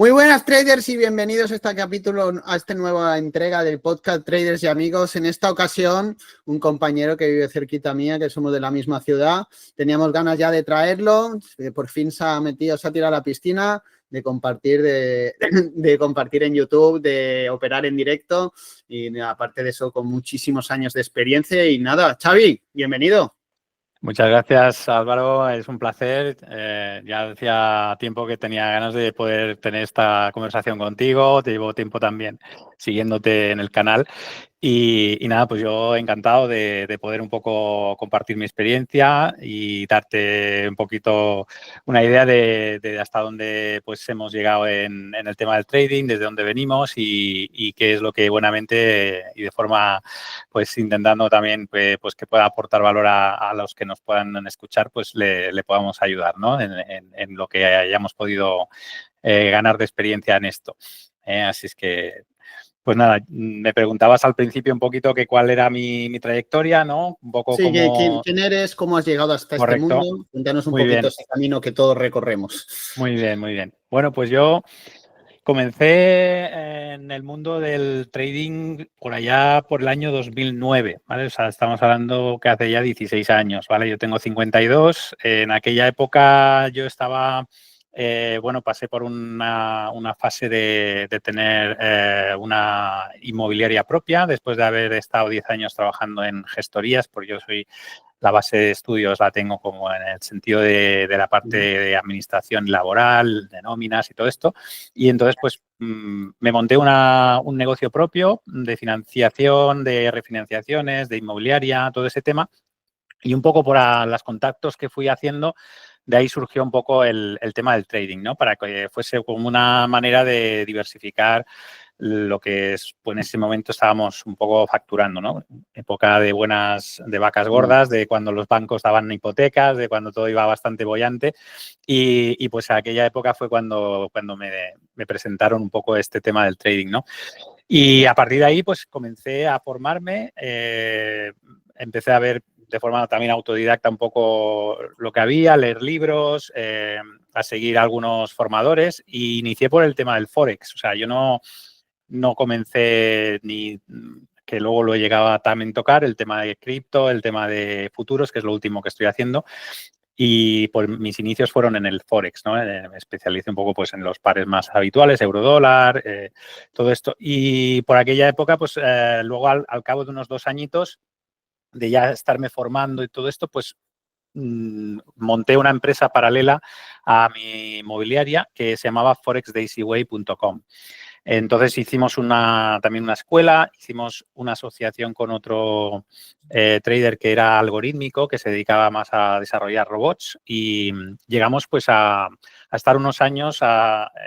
Muy buenas traders y bienvenidos a este capítulo, a esta nueva entrega del podcast Traders y Amigos. En esta ocasión, un compañero que vive cerquita mía, que somos de la misma ciudad. Teníamos ganas ya de traerlo, por fin se ha tirado a la piscina, de compartir, de compartir en YouTube, de operar en directo y aparte de eso con muchísimos años de experiencia. Y nada, Xavi, bienvenido. Muchas gracias, Álvaro. Es un placer. Ya hacía tiempo que tenía ganas de poder tener esta conversación contigo. Te llevo tiempo también siguiéndote en el canal. Y nada, pues yo encantado de poder un poco compartir mi experiencia y darte un poquito una idea de hasta dónde pues hemos llegado en el tema del trading, desde dónde venimos y qué es lo que buenamente y de forma pues intentando también pues que pueda aportar valor a los que nos puedan escuchar, pues le podamos ayudar, ¿no? En lo que hayamos podido ganar de experiencia en esto. Así es que pues nada, me preguntabas al principio un poquito que cuál era mi trayectoria, ¿no? Un poco Sí, como... ¿quién eres? ¿Cómo has llegado hasta este Correcto. mundo? Cuéntanos un Muy poquito bien. ese camino que todos recorremos. Muy bien, muy bien. Bueno, pues yo comencé en el mundo del trading por allá por el año 2009, ¿vale? O sea, estamos hablando que hace ya 16 años, ¿vale? Yo tengo 52. En aquella época yo estaba... bueno, pasé por una fase de tener una inmobiliaria propia después de haber estado 10 años trabajando en gestorías, porque yo soy la base de estudios la tengo como en el sentido de la parte de administración laboral, de nóminas y todo esto. Y entonces, pues, me monté un negocio propio de financiación, de refinanciaciones, de inmobiliaria, todo ese tema. Y un poco por los contactos que fui haciendo, de ahí surgió un poco el tema del trading, ¿no? Para que fuese como una manera de diversificar lo que es, pues en ese momento estábamos un poco facturando, ¿no? Época de vacas gordas, de cuando los bancos daban hipotecas, de cuando todo iba bastante boyante. Y pues aquella época fue cuando me presentaron un poco este tema del trading, ¿no? Y a partir de ahí, pues comencé a formarme, empecé a ver de forma también autodidacta un poco lo que había, leer libros, a seguir algunos formadores y inicié por el tema del Forex. O sea, yo no comencé ni que luego lo llegaba a también tocar, el tema de cripto, el tema de futuros, que es lo último que estoy haciendo. Y por mis inicios fueron en el Forex, ¿no? Me especialicé un poco pues, en los pares más habituales, euro-dólar, todo esto. Y por aquella época, pues luego al cabo de unos 2 añitos de ya estarme formando y todo esto, pues monté una empresa paralela a mi inmobiliaria que se llamaba forexdaisyway.com. Entonces hicimos también una escuela, hicimos una asociación con otro trader que era algorítmico, que se dedicaba más a desarrollar robots y llegamos pues a estar unos años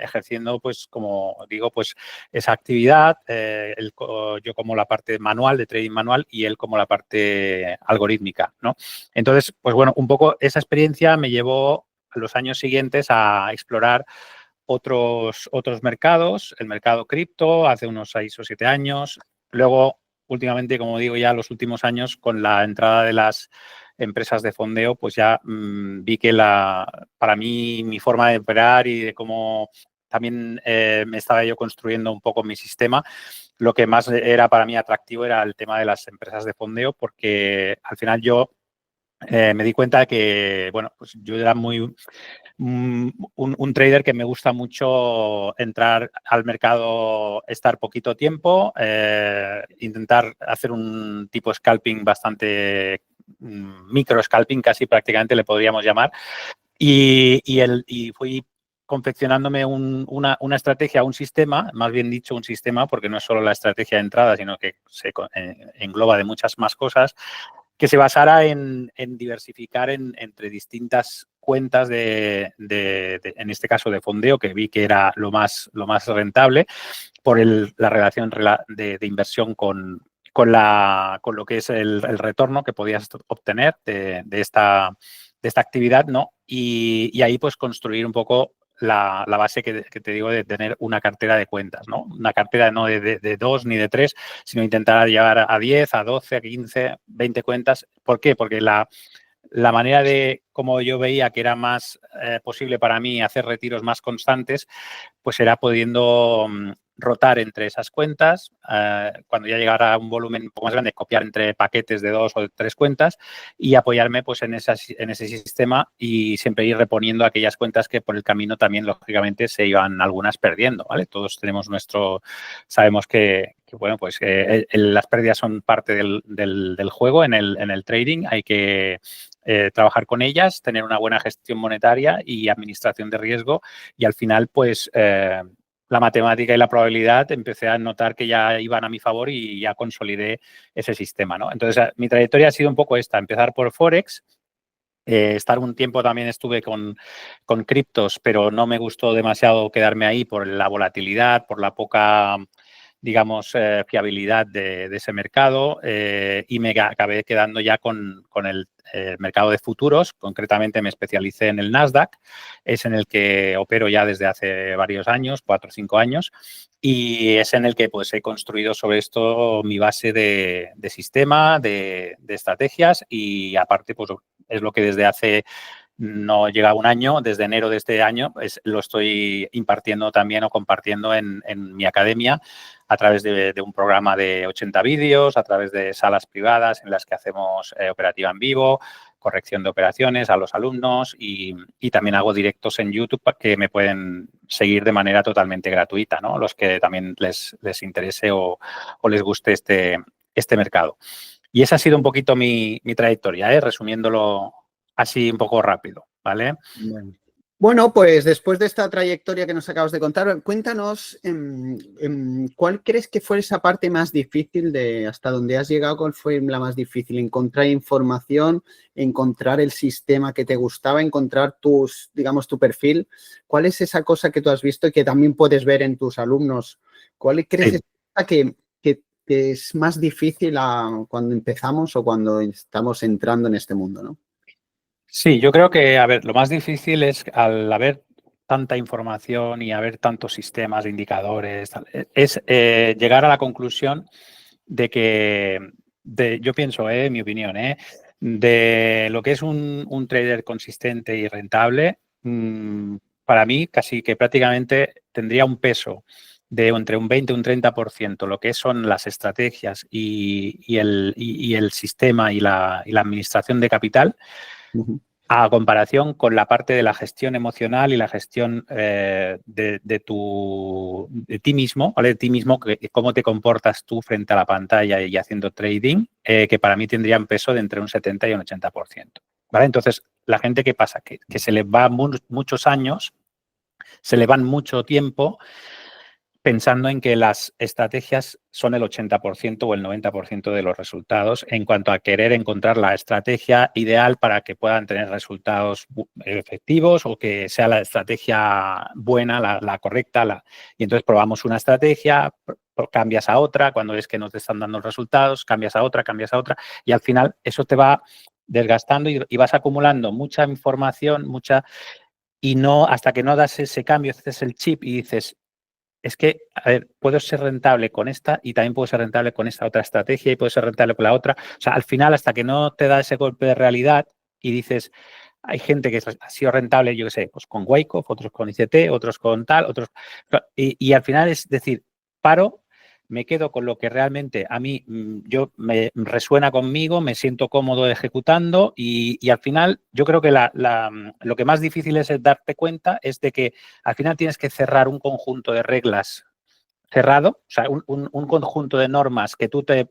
ejerciendo pues como digo pues esa actividad, yo como la parte manual de trading manual y él como la parte algorítmica, ¿no? Entonces pues bueno, un poco esa experiencia me llevó a los años siguientes a explorar otros mercados, el mercado cripto hace unos 6 o 7 años. Luego, últimamente, como digo, ya los últimos años, con la entrada de las empresas de fondeo, pues ya vi que para mí mi forma de operar y de cómo también me estaba yo construyendo un poco mi sistema, lo que más era para mí atractivo era el tema de las empresas de fondeo, porque al final yo me di cuenta de que, bueno, pues yo era un trader que me gusta mucho entrar al mercado, estar poquito tiempo, intentar hacer un tipo scalping bastante micro scalping, casi prácticamente le podríamos llamar, y fui confeccionándome una estrategia, un sistema, más bien dicho un sistema, porque no es solo la estrategia de entrada, sino que se engloba de muchas más cosas, que se basara en diversificar entre distintas cuentas en este caso de fondeo, que vi que era lo más rentable por la relación de inversión con lo que es el retorno que podías obtener de esta actividad, ¿no? Y ahí pues construir un poco la base que te digo de tener una cartera de cuentas, ¿no? Una cartera no de 2 ni de 3, sino intentar llegar a 10, a 12, a 15, 20 cuentas. ¿Por qué? Porque la la manera de, como yo veía que era más posible para mí hacer retiros más constantes, pues era pudiendo rotar entre esas cuentas, cuando ya llegara a un volumen un poco más grande, copiar entre paquetes de 2 o 3 cuentas y apoyarme pues en ese sistema y siempre ir reponiendo aquellas cuentas que por el camino también, lógicamente, se iban algunas perdiendo, ¿vale? Todos tenemos sabemos que bueno, pues las pérdidas son parte del juego en el trading, hay que trabajar con ellas, tener una buena gestión monetaria y administración de riesgo y al final, pues, la matemática y la probabilidad empecé a notar que ya iban a mi favor y ya consolidé ese sistema, ¿no? Entonces, mi trayectoria ha sido un poco esta, empezar por Forex, estar un tiempo también estuve con criptos, pero no me gustó demasiado quedarme ahí por la volatilidad, por la poca, digamos, fiabilidad de ese mercado y me acabé quedando ya con el mercado de futuros. Concretamente me especialicé en el Nasdaq, es en el que opero ya desde hace varios años, 4 o 5 años, y es en el que pues he construido sobre esto mi base de sistema, de estrategias y aparte pues es lo que desde hace no llega un año, desde enero de este año, lo estoy impartiendo también o compartiendo en mi academia a través de un programa de 80 vídeos, a través de salas privadas en las que hacemos operativa en vivo, corrección de operaciones a los alumnos y también hago directos en YouTube que me pueden seguir de manera totalmente gratuita, ¿no? Los que también les interese o les guste este mercado. Y esa ha sido un poquito mi trayectoria, resumiéndolo así un poco rápido, ¿vale? Bueno, pues después de esta trayectoria que nos acabas de contar, cuéntanos cuál crees que fue esa parte más difícil de hasta donde has llegado, cuál fue la más difícil, encontrar información, encontrar el sistema que te gustaba, encontrar digamos, tu perfil. ¿Cuál es esa cosa que tú has visto y que también puedes ver en tus alumnos? ¿Cuál crees que es más difícil cuando empezamos o cuando estamos entrando en este mundo, ¿no? Sí, yo creo que, a ver, lo más difícil es al haber tanta información y haber tantos sistemas de indicadores, es llegar a la conclusión de que, yo pienso, en mi opinión, de lo que es un trader consistente y rentable, para mí casi que prácticamente tendría un peso de entre un 20 y un 30% lo que son las estrategias y el sistema y la administración de capital, a comparación con la parte de la gestión emocional y la gestión de ti mismo, ¿vale? De ti mismo, cómo te comportas tú frente a la pantalla y haciendo trading, que para mí tendrían peso de entre un 70 y un 80%. ¿Vale? Entonces, la gente, ¿qué pasa? Que se le va muchos años, se le van mucho tiempo pensando en que las estrategias son el 80% o el 90% de los resultados en cuanto a querer encontrar la estrategia ideal para que puedan tener resultados efectivos o que sea la estrategia buena, la correcta. Y entonces probamos una estrategia, cambias a otra, cuando ves que no te están dando resultados, cambias a otra y al final eso te va desgastando y vas acumulando mucha información, y no, hasta que no das ese cambio, haces el chip y dices, es que, a ver, puedo ser rentable con esta y también puedo ser rentable con esta otra estrategia y puedo ser rentable con la otra. O sea, al final, hasta que no te da ese golpe de realidad y dices, hay gente que ha sido rentable, yo qué sé, pues con Wyckoff, otros con ICT, otros con tal, otros... Y al final es decir, paro, me quedo con lo que realmente a mí me resuena conmigo, me siento cómodo ejecutando y al final yo creo que lo que más difícil es darte cuenta es de que al final tienes que cerrar un conjunto de reglas cerrado, o sea, un conjunto de normas que tú te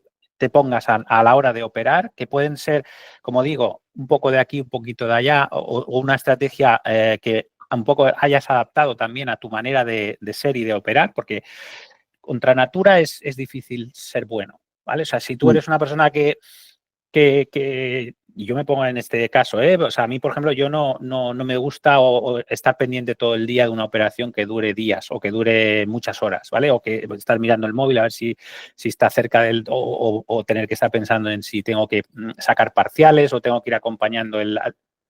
pongas a la hora de operar, que pueden ser, como digo, un poco de aquí, un poquito de allá, o una estrategia que un poco hayas adaptado también a tu manera de ser y de operar, porque contra natura es difícil ser bueno, ¿vale? O sea, si tú eres una persona que y yo me pongo en este caso, o sea, a mí, por ejemplo, yo no me gusta o estar pendiente todo el día de una operación que dure días o que dure muchas horas, ¿vale? O que estar mirando el móvil a ver si está cerca del... O tener que estar pensando en si tengo que sacar parciales o tengo que ir acompañando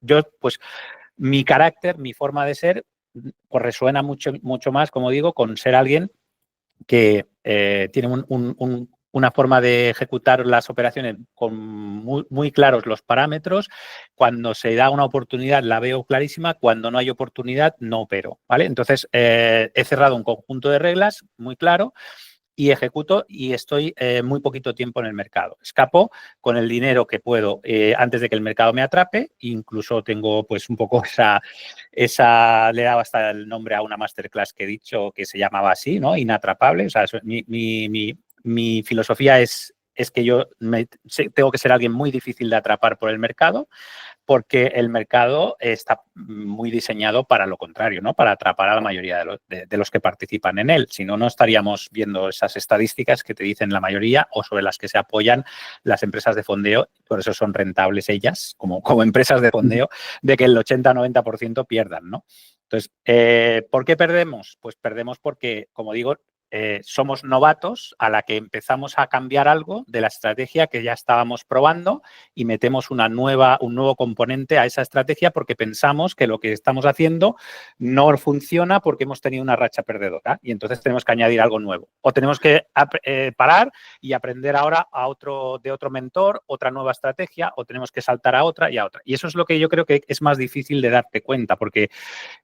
Yo, pues, mi carácter, mi forma de ser, pues resuena mucho más, como digo, con ser alguien que tiene una forma de ejecutar las operaciones con muy claros los parámetros. Cuando se da una oportunidad la veo clarísima, cuando no hay oportunidad no opero, ¿vale? Entonces, he cerrado un conjunto de reglas muy claro y ejecuto y estoy muy poquito tiempo en el mercado. Escapo con el dinero que puedo antes de que el mercado me atrape. Incluso tengo pues un poco le he dado hasta el nombre a una masterclass que he dicho que se llamaba así, ¿no? Inatrapable. O sea, mi filosofía es que yo tengo que ser alguien muy difícil de atrapar por el mercado, porque el mercado está muy diseñado para lo contrario, ¿no? Para atrapar a la mayoría de los que participan en él. Si no, no estaríamos viendo esas estadísticas que te dicen la mayoría o sobre las que se apoyan las empresas de fondeo, por eso son rentables ellas, como empresas de fondeo, de que el 80-90% pierdan, ¿no? Entonces, ¿por qué perdemos? Pues perdemos porque, como digo, somos novatos a la que empezamos a cambiar algo de la estrategia que ya estábamos probando y metemos un nuevo componente a esa estrategia porque pensamos que lo que estamos haciendo no funciona porque hemos tenido una racha perdedora y entonces tenemos que añadir algo nuevo. O tenemos que parar y aprender ahora de otro mentor, otra nueva estrategia, o tenemos que saltar a otra y a otra. Y eso es lo que yo creo que es más difícil de darte cuenta, porque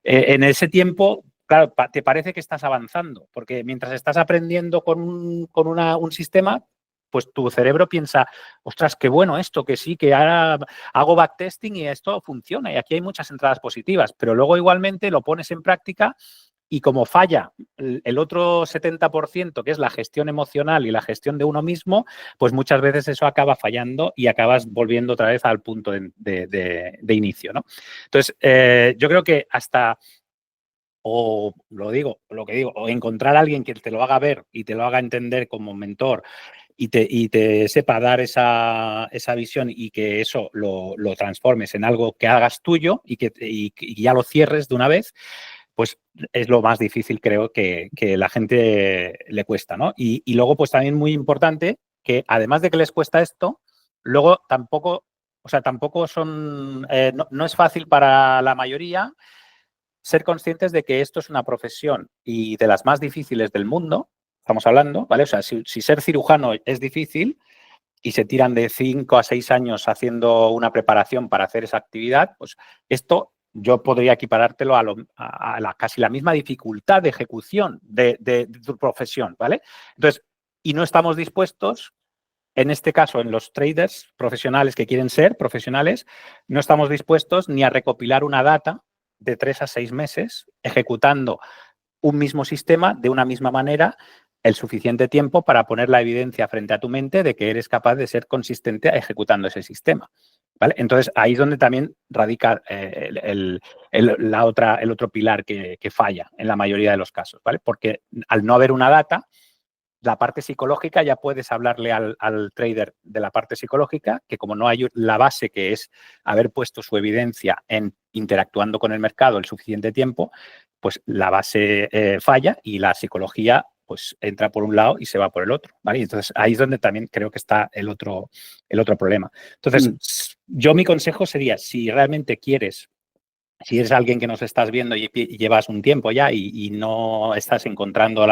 en ese tiempo, claro, te parece que estás avanzando, porque mientras estás aprendiendo con un sistema, pues tu cerebro piensa, ostras, qué bueno esto, que sí, que ahora hago backtesting y esto funciona y aquí hay muchas entradas positivas, pero luego igualmente lo pones en práctica y como falla el otro 70%, que es la gestión emocional y la gestión de uno mismo, pues muchas veces eso acaba fallando y acabas volviendo otra vez al punto de inicio, ¿no? Entonces, yo creo que hasta... O lo que digo, o encontrar a alguien que te lo haga ver y te lo haga entender como mentor y te sepa dar esa visión y que eso lo transformes en algo que hagas tuyo y ya lo cierres de una vez, pues es lo más difícil, creo, que la gente le cuesta, ¿no? Y luego, pues también muy importante que además de que les cuesta esto, luego tampoco son, no es fácil para la mayoría ser conscientes de que esto es una profesión y de las más difíciles del mundo, estamos hablando, ¿vale? O sea, si ser cirujano es difícil y se tiran de 5 a 6 años haciendo una preparación para hacer esa actividad, pues esto yo podría equiparártelo a casi la misma dificultad de ejecución de tu profesión, ¿vale? Entonces, y no estamos dispuestos, en este caso, en los traders profesionales que quieren ser profesionales, no estamos dispuestos ni a recopilar una data de 3 a 6 meses ejecutando un mismo sistema de una misma manera el suficiente tiempo para poner la evidencia frente a tu mente de que eres capaz de ser consistente ejecutando ese sistema, ¿vale? Entonces, ahí es donde también radica el otro pilar que falla en la mayoría de los casos, ¿vale? Porque al no haber una data, la parte psicológica ya puedes hablarle al trader de la parte psicológica, que como no hay la base que es haber puesto su evidencia en interactuando con el mercado el suficiente tiempo, pues la base falla y la psicología pues entra por un lado y se va por el otro, ¿vale? Y entonces ahí es donde también creo que está el otro problema. Entonces, yo mi consejo sería, si realmente quieres, si eres alguien que nos estás viendo y llevas un tiempo ya y no estás encontrando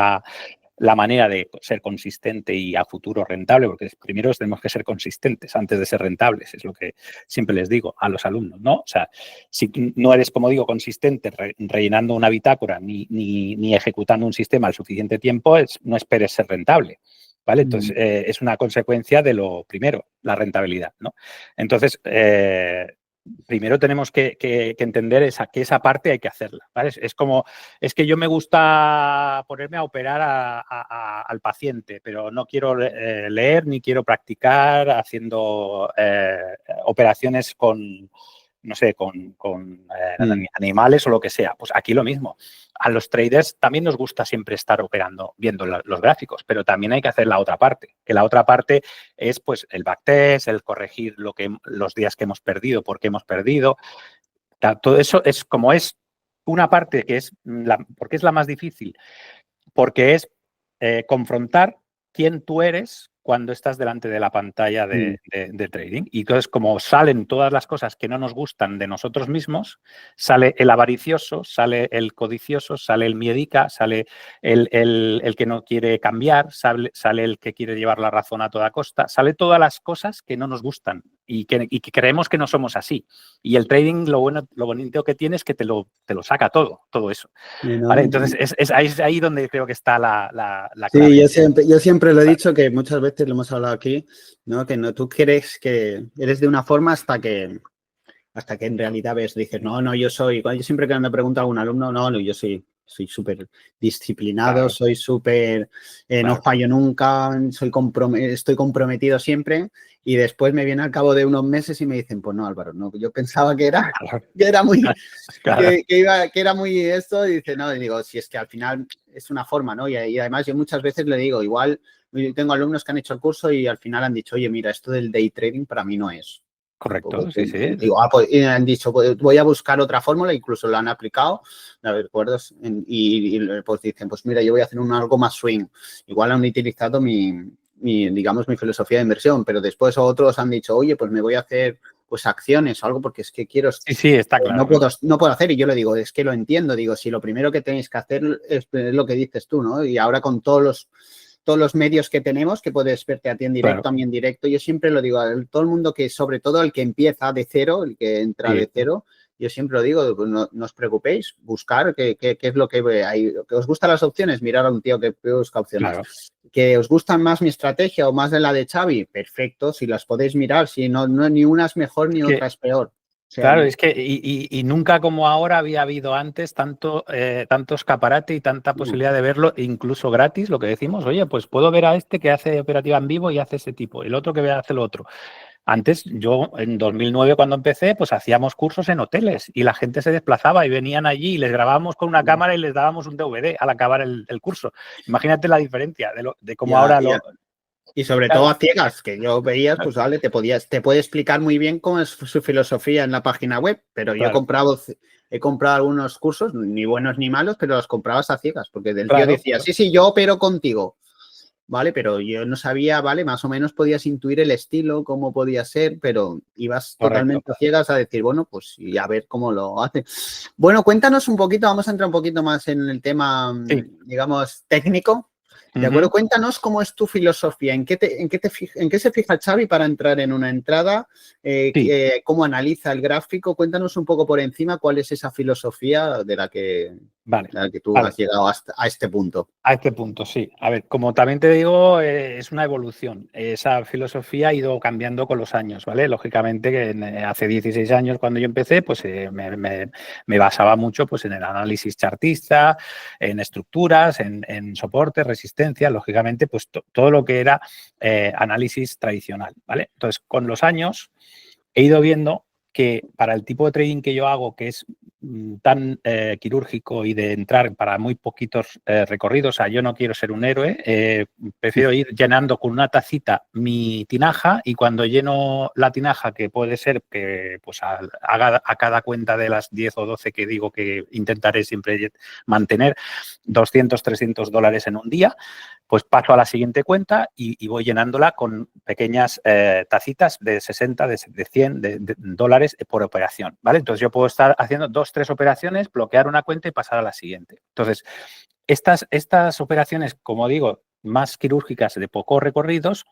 la manera de ser consistente y a futuro rentable, porque primero tenemos que ser consistentes antes de ser rentables, es lo que siempre les digo a los alumnos, ¿no? O sea, si no eres, como digo, consistente rellenando una bitácora ni ejecutando un sistema al suficiente tiempo, no esperes ser rentable, ¿vale? Entonces, es una consecuencia de lo primero, la rentabilidad, ¿no? Entonces, primero tenemos que entender que esa parte hay que hacerla, ¿vale? Es que yo me gusta ponerme a operar al paciente, pero no quiero leer ni quiero practicar haciendo operaciones con, no sé, con animales o lo que sea. Pues aquí lo mismo. A los traders también nos gusta siempre estar operando, viendo los gráficos, pero también hay que hacer la otra parte, que la otra parte es pues el backtest, el corregir los días que hemos perdido, por qué hemos perdido. Todo eso es una parte que porque es la más difícil, porque es confrontar quién tú eres cuando estás delante de la pantalla de trading. Y entonces, como salen todas las cosas que no nos gustan de nosotros mismos, sale el avaricioso, sale el codicioso, sale el miedica, sale el que no quiere cambiar, sale el que quiere llevar la razón a toda costa, sale todas las cosas que no nos gustan y que creemos que no somos así. Y el trading, lo bonito que tiene es que te lo saca todo eso. ¿no? ¿Vale? Entonces, es ahí donde creo que está la Sí, clave. yo siempre lo he dicho, que muchas veces lo hemos hablado aquí, ¿no? Que no, tú crees que eres de una forma hasta que en realidad dices, no, yo siempre que me pregunta a un alumno, no, yo soy súper disciplinado, Claro. soy súper, no fallo nunca, estoy comprometido siempre, y después me viene al cabo de unos meses y me dicen, pues no, Álvaro, no, yo pensaba que era muy, Claro. que era muy esto, y dice, no, y digo, si es que al final es una forma, ¿no? Y además yo muchas veces le digo, igual, tengo alumnos que han hecho el curso y al final han dicho, oye, mira, esto del day trading para mí no es. Correcto, sí. Digo, pues, y han dicho, pues, voy a buscar otra fórmula, incluso lo han aplicado, ¿de acuerdo? Y pues dicen, pues mira, yo voy a hacer algo más swing. Igual han utilizado digamos, mi filosofía de inversión, pero después otros han dicho, oye, pues me voy a hacer pues acciones o algo porque es que quiero... Sí, está claro. No puedo hacer, y yo le digo, es que lo entiendo, digo, si lo primero que tenéis que hacer es lo que dices tú, ¿no? Y ahora con todos los medios que tenemos, que puedes verte a ti en directo, claro. a mí en directo. Yo siempre lo digo a todo el mundo, que sobre todo el que empieza de cero, el que entra de cero, yo siempre lo digo, pues no os preocupéis, buscar qué es lo que hay. ¿Que os gustan las opciones? Mirar a un tío que busca opciones. Claro. ¿Que os gustan más mi estrategia o más de la de Xavi? Perfecto, si las podéis mirar, si no ni una es mejor ni otra es peor. O sea, claro, es que y nunca como ahora había habido antes tanto escaparate y tanta posibilidad de verlo, incluso gratis, lo que decimos, oye, pues puedo ver a este que hace operativa en vivo y hace ese tipo, el otro que hace lo otro. Antes, yo en 2009 cuando empecé, pues hacíamos cursos en hoteles y la gente se desplazaba y venían allí y les grabábamos con una cámara y les dábamos un DVD al acabar el curso. Imagínate la diferencia de cómo ahora lo... Y sobre todo a ciegas, que yo veías, pues vale, te puede explicar muy bien cómo es su filosofía en la página web, pero yo he comprado algunos cursos, ni buenos ni malos, pero los comprabas a ciegas, porque del tío decía, sí, yo opero contigo, ¿vale? Pero yo no sabía, ¿vale? Más o menos podías intuir el estilo, cómo podía ser, pero ibas totalmente a ciegas a decir, bueno, pues y a ver cómo lo hace. Bueno, cuéntanos un poquito, vamos a entrar un poquito más en el tema, digamos, técnico. ¿De acuerdo? Cuéntanos cómo es tu filosofía, en qué se fija Xavi para entrar en una entrada, cómo analiza el gráfico. Cuéntanos un poco por encima cuál es esa filosofía de la que tú has llegado a este punto. A este punto, sí. A ver, como también te digo, es una evolución. Esa filosofía ha ido cambiando con los años, ¿vale? Lógicamente, que hace 16 años cuando yo empecé, pues me basaba mucho pues, en el análisis chartista, en estructuras, en soporte, resistencia, lógicamente, pues todo lo que era análisis tradicional, ¿vale? Entonces, con los años he ido viendo que para el tipo de trading que yo hago, que es tan quirúrgico y de entrar para muy poquitos recorridos, o sea, yo no quiero ser un héroe, prefiero ir llenando con una tacita mi tinaja y cuando lleno la tinaja, que puede ser que pues haga a cada cuenta de las 10 o 12 que digo que intentaré siempre mantener, 200, 300 dólares en un día, pues paso a la siguiente cuenta y voy llenándola con pequeñas tacitas de 60, de 100 de dólares por operación, ¿vale? Entonces yo puedo estar haciendo 2, 3 operaciones, bloquear una cuenta y pasar a la siguiente. Entonces, estas operaciones, como digo, más quirúrgicas de pocos recorridos,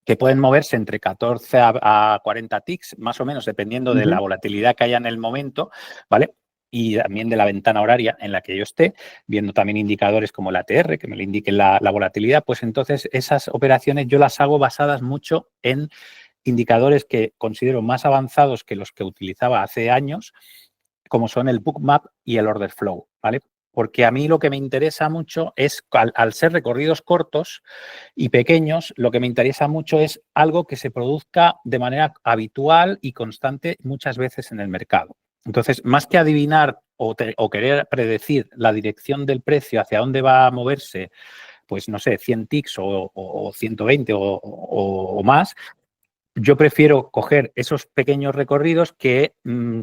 que pueden moverse entre 14 a 40 ticks, más o menos, dependiendo de la volatilidad que haya en el momento, ¿vale? Y también de la ventana horaria en la que yo esté, viendo también indicadores como el ATR, que me le indiquen la volatilidad, pues entonces esas operaciones yo las hago basadas mucho en indicadores que considero más avanzados que los que utilizaba hace años, como son el Bookmap y el Order Flow, ¿vale? Porque a mí lo que me interesa mucho es, al ser recorridos cortos y pequeños, lo que me interesa mucho es algo que se produzca de manera habitual y constante muchas veces en el mercado. Entonces, más que adivinar o querer predecir la dirección del precio hacia dónde va a moverse, pues no sé, 100 ticks o 120 o más, yo prefiero coger esos pequeños recorridos que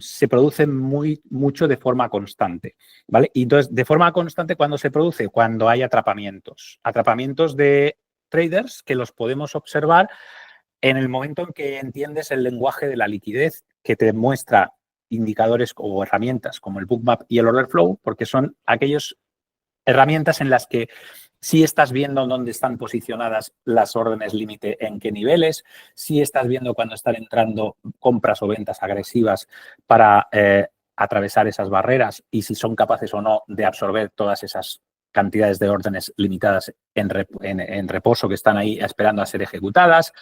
se producen mucho de forma constante, ¿vale? Y entonces, de forma constante, ¿cuándo se produce? Cuando hay atrapamientos. Atrapamientos de traders que los podemos observar en el momento en que entiendes el lenguaje de la liquidez, que te muestra indicadores o herramientas como el Bookmap y el Order Flow, porque son aquellas herramientas en las que sí estás viendo dónde están posicionadas las órdenes límite, en qué niveles, sí estás viendo cuando están entrando compras o ventas agresivas para atravesar esas barreras y si son capaces o no de absorber todas esas cantidades de órdenes limitadas en reposo que están ahí esperando a ser ejecutadas.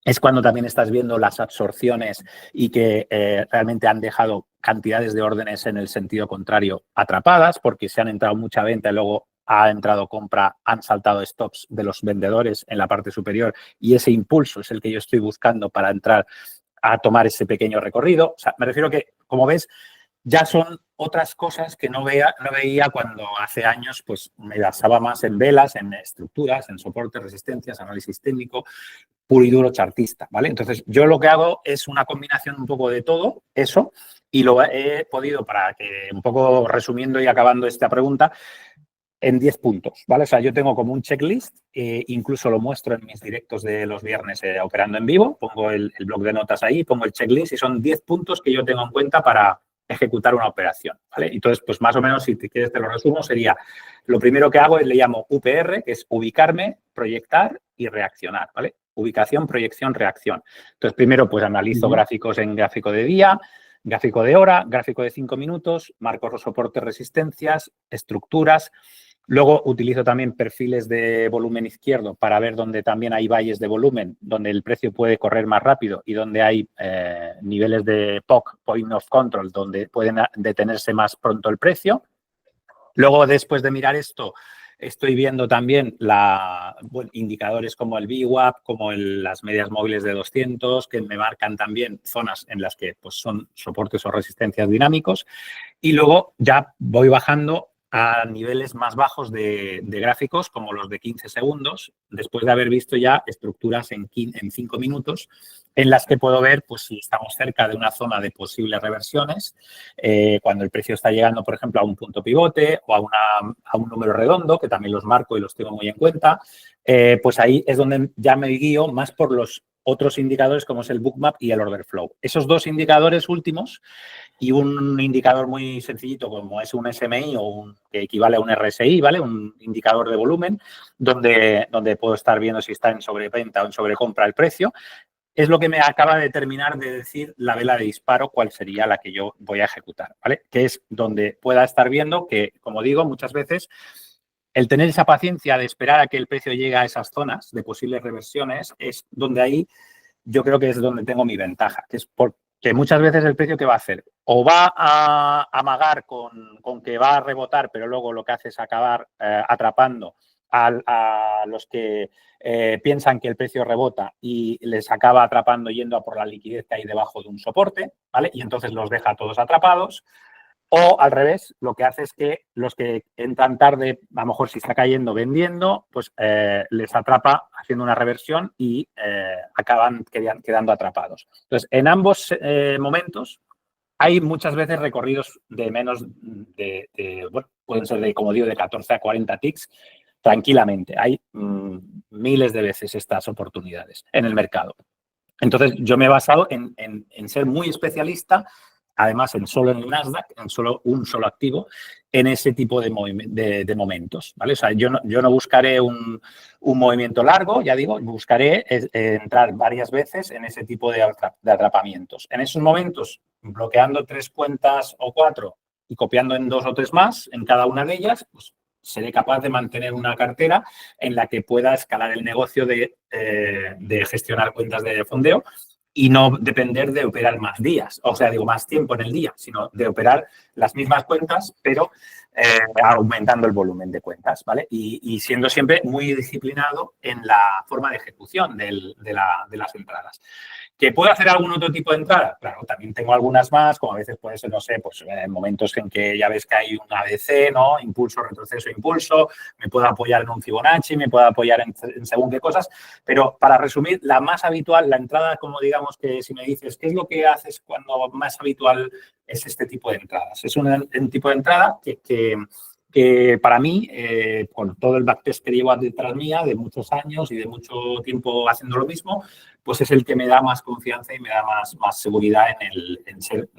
Es cuando también estás viendo las absorciones y que realmente han dejado cantidades de órdenes en el sentido contrario atrapadas porque se han entrado mucha venta y luego ha entrado compra, han saltado stops de los vendedores en la parte superior y ese impulso es el que yo estoy buscando para entrar a tomar ese pequeño recorrido. O sea, me refiero que, como ves, ya son otras cosas que no veía cuando hace años pues me basaba más en velas, en estructuras, en soportes, resistencias, análisis técnico, puro y duro chartista, ¿vale? Entonces, yo lo que hago es una combinación un poco de todo eso y lo he podido, para que un poco resumiendo y acabando esta pregunta, en 10 puntos, ¿vale? O sea, yo tengo como un checklist, incluso lo muestro en mis directos de los viernes operando en vivo, pongo el blog de notas ahí, pongo el checklist y son 10 puntos que yo tengo en cuenta para ejecutar una operación, ¿vale? Entonces, pues más o menos, si te quieres te lo resumo, sería, lo primero que hago es le llamo UPR, que es ubicarme, proyectar y reaccionar, ¿vale? Ubicación, proyección, reacción. Entonces, primero, pues analizo gráficos en gráfico de día, gráfico de hora, gráfico de 5 minutos, marco los soportes, resistencias, estructuras. Luego utilizo también perfiles de volumen izquierdo para ver dónde también hay valles de volumen, donde el precio puede correr más rápido y donde hay niveles de POC, Point of Control, donde pueden detenerse más pronto el precio. Luego, después de mirar esto, estoy viendo también indicadores como el VWAP, como las medias móviles de 200, que me marcan también zonas en las que pues, son soportes o resistencias dinámicos. Y luego ya voy bajando a niveles más bajos de gráficos, como los de 15 segundos, después de haber visto ya estructuras en 5 minutos, en las que puedo ver pues, si estamos cerca de una zona de posibles reversiones, cuando el precio está llegando, por ejemplo, a un punto pivote o a un número redondo, que también los marco y los tengo muy en cuenta, pues ahí es donde ya me guío más por los otros indicadores como es el Bookmap y el Order Flow. Esos dos indicadores últimos y un indicador muy sencillito como es un SMI que equivale a un RSI, ¿vale? Un indicador de volumen donde puedo estar viendo si está en sobreventa o en sobrecompra el precio. Es lo que me acaba de terminar de decir la vela de disparo, cuál sería la que yo voy a ejecutar, ¿vale? Que es donde pueda estar viendo que, como digo, muchas veces el tener esa paciencia de esperar a que el precio llegue a esas zonas de posibles reversiones es donde ahí yo creo que es donde tengo mi ventaja, que es porque muchas veces el precio, ¿qué va a hacer? O va a amagar con que va a rebotar, pero luego lo que hace es acabar atrapando a los que piensan que el precio rebota y les acaba atrapando yendo a por la liquidez que hay debajo de un soporte, ¿vale? Y entonces los deja a todos atrapados. O al revés, lo que hace es que los que entran tarde, a lo mejor si está cayendo vendiendo, pues les atrapa haciendo una reversión y acaban quedando atrapados. Entonces, en ambos momentos hay muchas veces recorridos de menos bueno, pueden ser como digo, de 14 a 40 ticks tranquilamente. Hay miles de veces estas oportunidades en el mercado. Entonces, yo me he basado en ser muy especialista, además solo en el Nasdaq, en solo un solo activo, en ese tipo de momentos, ¿vale? O sea, yo no buscaré un movimiento largo, ya digo, buscaré entrar varias veces en ese tipo de atrapamientos. En esos momentos, bloqueando 3 cuentas o 4 y copiando en 2 o 3 más, en cada una de ellas, pues seré capaz de mantener una cartera en la que pueda escalar el negocio de gestionar cuentas de fondeo y no depender de operar más días, o sea, digo, más tiempo en el día, sino de operar las mismas cuentas, pero aumentando el volumen de cuentas, ¿vale? Y siendo siempre muy disciplinado en la forma de ejecución de las entradas. ¿Que puedo hacer algún otro tipo de entrada? Claro, también tengo algunas más, como a veces puede ser, no sé, pues momentos en que ya ves que hay un ABC, ¿no? Impulso, retroceso, impulso, me puedo apoyar en un Fibonacci, me puedo apoyar en según qué cosas, pero para resumir, la más habitual, la entrada, como digamos que si me dices, ¿qué es lo que haces cuando más habitual es este tipo de entradas? Es un tipo de entrada que que para mí, con todo el backtest que llevo detrás mía, de muchos años y de mucho tiempo haciendo lo mismo, pues es el que me da más confianza y me da más seguridad en ser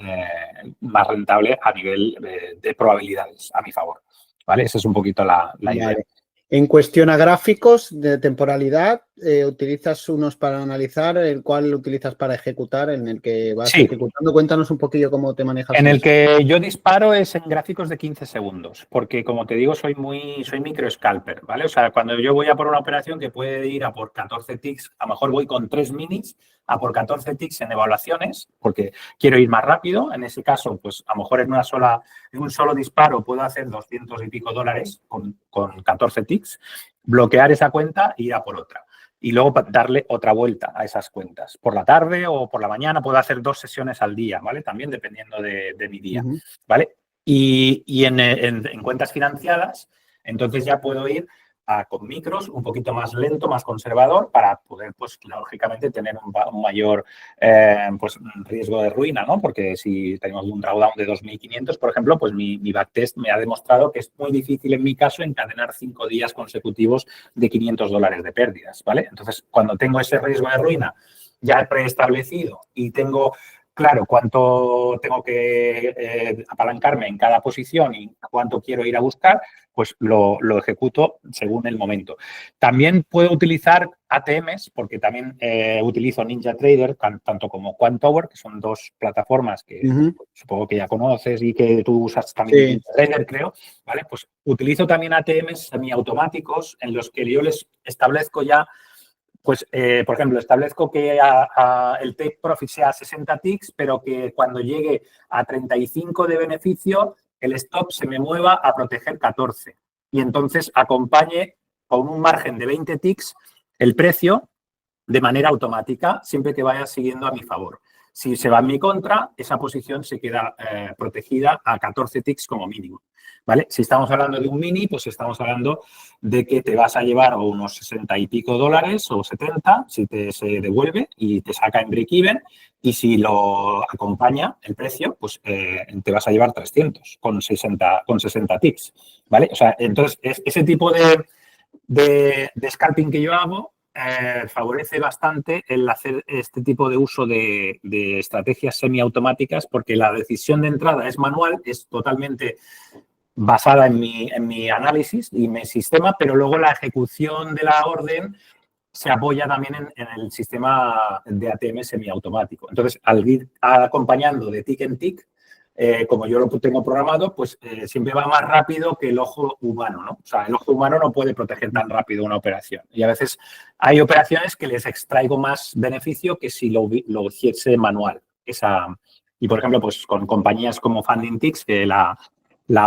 más rentable a nivel de probabilidades a mi favor. ¿Vale? Esa es un poquito la idea. Vale. En cuestión a gráficos de temporalidad, ¿utilizas unos para analizar? ¿El cual utilizas para ejecutar? En el que vas Sí. ejecutando. Cuéntanos un poquillo cómo te manejas. En el que yo disparo es en gráficos de 15 segundos, porque como te digo, soy micro scalper, ¿vale? O sea, cuando yo voy a por una operación que puede ir a por 14 ticks, a lo mejor voy con 3 minis a por 14 ticks en evaluaciones, porque quiero ir más rápido. En ese caso, pues a lo mejor en un solo disparo puedo hacer 200 y pico dólares con 14 ticks, bloquear esa cuenta e ir a por otra. Y luego darle otra vuelta a esas cuentas. Por la tarde o por la mañana puedo hacer 2 sesiones al día, ¿vale? También dependiendo de mi día, ¿vale? Y en cuentas financiadas, entonces ya puedo ir con micros un poquito más lento, más conservador, para poder, pues, lógicamente, tener un mayor pues, riesgo de ruina, ¿no? Porque si tenemos un drawdown de 2.500, por ejemplo, pues mi backtest me ha demostrado que es muy difícil en mi caso encadenar 5 días consecutivos de 500 dólares de pérdidas, ¿vale? Entonces, cuando tengo ese riesgo de ruina ya preestablecido y tengo claro cuánto tengo que apalancarme en cada posición y cuánto quiero ir a buscar, pues lo ejecuto según el momento. También puedo utilizar ATMs, porque también utilizo NinjaTrader, tanto como Quantower, que son 2 plataformas que supongo que ya conoces y que tú usas también, NinjaTrader, creo, ¿vale? Pues utilizo también ATMs semiautomáticos en los que yo les establezco ya, pues, por ejemplo, establezco que el take profit sea 60 ticks, pero que cuando llegue a 35 de beneficio, el stop se me mueva a proteger 14. Y entonces acompañe con un margen de 20 ticks el precio de manera automática, siempre que vaya siguiendo a mi favor. Si se va en mi contra, esa posición se queda protegida a 14 ticks como mínimo, ¿vale? Si estamos hablando de un mini, pues estamos hablando de que te vas a llevar unos 60 y pico dólares o 70 si se devuelve y te saca en break-even, y si lo acompaña el precio, pues te vas a llevar 300 con 60 ticks, ¿vale? O sea, entonces, ese tipo de scalping que yo hago favorece bastante el hacer este tipo de uso de estrategias semiautomáticas, porque la decisión de entrada es manual, es totalmente basada en mi análisis y mi sistema, pero luego la ejecución de la orden se apoya también en el sistema de ATM semiautomático. Entonces, al ir acompañando de tick en tick, como yo lo tengo programado, pues siempre va más rápido que el ojo humano, ¿no? O sea, el ojo humano no puede proteger tan rápido una operación. Y a veces hay operaciones que les extraigo más beneficio que si lo hiciese manual. Y, por ejemplo, pues con compañías como FundingTix, que la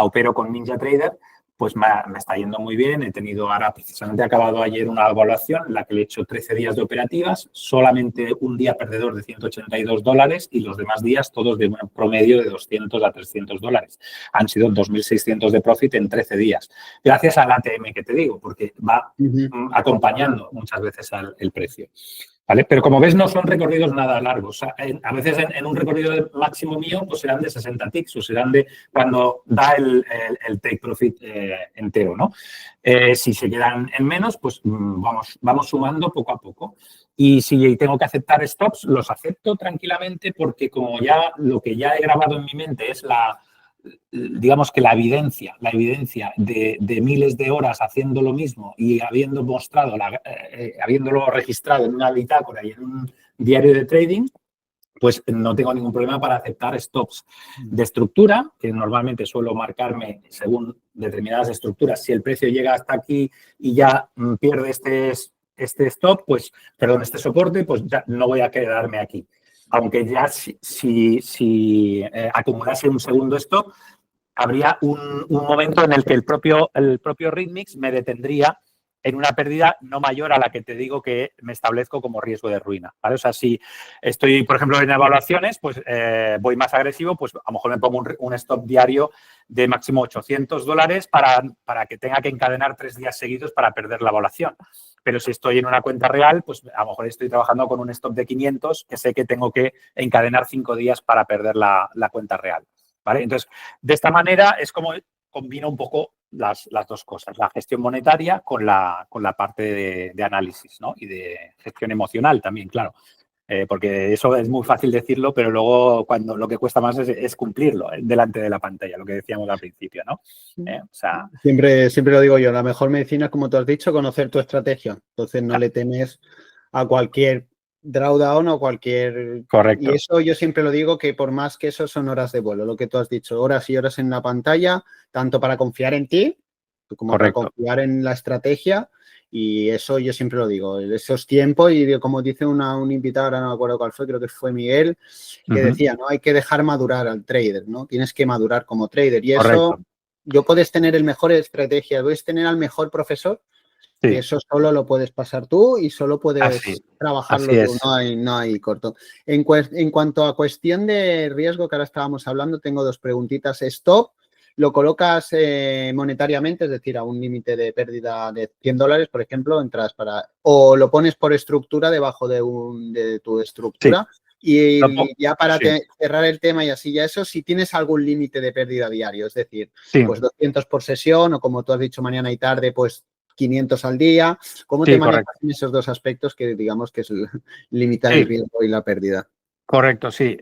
opero con NinjaTrader, pues me está yendo muy bien. He tenido ahora, precisamente, acabado ayer una evaluación en la que le he hecho 13 días de operativas, solamente un día perdedor de 182 dólares y los demás días todos de un promedio de 200 a 300 dólares. Han sido 2.600 de profit en 13 días, gracias al ATM que te digo, porque va acompañando muchas veces el precio. ¿Vale? Pero como ves, no son recorridos nada largos. A veces en un recorrido máximo mío, pues serán de 60 ticks o serán de cuando da el take profit entero, ¿no? Si se quedan en menos, pues vamos sumando poco a poco. Y si tengo que aceptar stops, los acepto tranquilamente, porque como ya lo que ya he grabado en mi mente es digamos que la evidencia de miles de horas haciendo lo mismo y habiendo mostrado, habiéndolo registrado en una bitácora y en un diario de trading, pues no tengo ningún problema para aceptar stops de estructura, que normalmente suelo marcarme según determinadas estructuras. Si el precio llega hasta aquí y ya pierde este stop, pues, perdón, este soporte, pues ya no voy a quedarme aquí. Aunque ya si acumulase un segundo stop, habría un momento en el que el propio Ritmix me detendría en una pérdida no mayor a la que te digo que me establezco como riesgo de ruina, ¿vale? O sea, si estoy, por ejemplo, en evaluaciones, pues voy más agresivo, pues a lo mejor me pongo un stop diario de máximo 800 dólares para que tenga que encadenar 3 días seguidos para perder la evaluación. Pero si estoy en una cuenta real, pues a lo mejor estoy trabajando con un stop de 500 que sé que tengo que encadenar 5 días para perder la cuenta real, ¿vale? Entonces, de esta manera es como combino un poco las dos cosas, la gestión monetaria con la parte de análisis, ¿no? Y de gestión emocional también, claro. Porque eso es muy fácil decirlo, pero luego cuando lo que cuesta más es cumplirlo delante de la pantalla, lo que decíamos al principio, ¿no? O sea, Siempre lo digo yo, la mejor medicina es, como tú has dicho, conocer tu estrategia. Entonces no le temes a cualquier drawdown o cualquier... correcto. Y eso yo siempre lo digo, que por más que eso son horas de vuelo, lo que tú has dicho, horas y horas en la pantalla, tanto para confiar en ti como para Correcto. confiar en la estrategia. Y eso yo siempre lo digo, esos tiempos, y como dice un invitado, ahora no me acuerdo cuál fue, creo que fue Miguel, que decía, ¿no? Hay que dejar madurar al trader, ¿no? Tienes que madurar como trader. Y Correcto. eso, yo puedes tener el mejor estrategia, puedes tener al mejor profesor, Sí. y eso solo lo puedes pasar tú y solo puedes Así trabajarlo tú, es. no hay corto. En cuanto a cuestión de riesgo que ahora estábamos hablando, tengo dos preguntitas. Stop, ¿lo colocas monetariamente, es decir, a un límite de pérdida de $100, por ejemplo, entras o lo pones por estructura debajo de tu estructura? Sí. Y ya para Sí. cerrar el tema y así ya eso, si tienes algún límite de pérdida diario, es decir, Sí. pues 200 por sesión o como tú has dicho mañana y tarde, pues 500 al día. ¿Cómo te manejas en esos dos aspectos que digamos que es limitar el riesgo y la pérdida? Correcto, sí.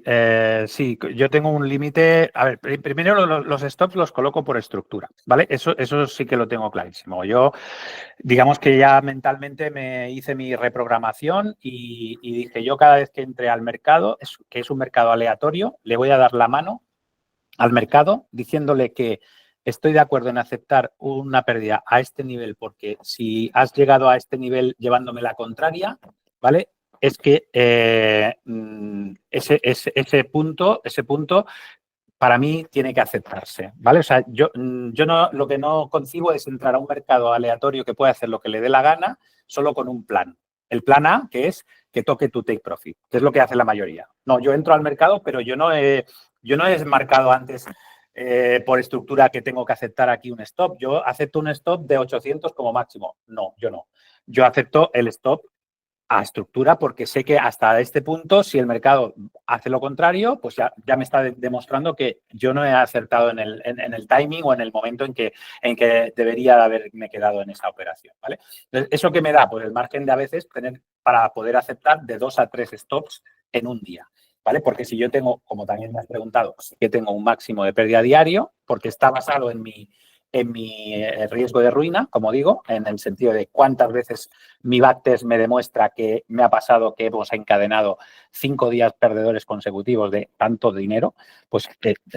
Sí, yo tengo un límite. A ver, primero los stops los coloco por estructura, ¿vale? Eso sí que lo tengo clarísimo. Yo, digamos que ya mentalmente me hice mi reprogramación y dije, yo cada vez que entre al mercado, que es un mercado aleatorio, le voy a dar la mano al mercado diciéndole que estoy de acuerdo en aceptar una pérdida a este nivel, porque si has llegado a este nivel llevándome la contraria, ¿vale? Es que ese punto para mí tiene que aceptarse, ¿vale? O sea, yo no, lo que no concibo es entrar a un mercado aleatorio que puede hacer lo que le dé la gana solo con un plan. El plan A, que es que toque tu take profit, que es lo que hace la mayoría. No, yo entro al mercado, pero yo no he marcado antes por estructura que tengo que aceptar aquí un stop. Yo acepto un stop de 800 como máximo. No, yo no. Yo acepto el stop a estructura porque sé que hasta este punto, si el mercado hace lo contrario, pues ya me está demostrando que yo no he acertado en el timing o en el momento en que debería haberme quedado en esa operación, ¿vale? Entonces, ¿eso qué me da? Pues el margen de a veces tener para poder aceptar de 2 a 3 stops en un día, ¿vale? Porque si yo tengo, como también me has preguntado, que tengo un máximo de pérdida diario, porque está basado en mi riesgo de ruina, como digo, en el sentido de cuántas veces mi backtest me demuestra que me ha pasado que hemos encadenado 5 días perdedores consecutivos de tanto dinero, pues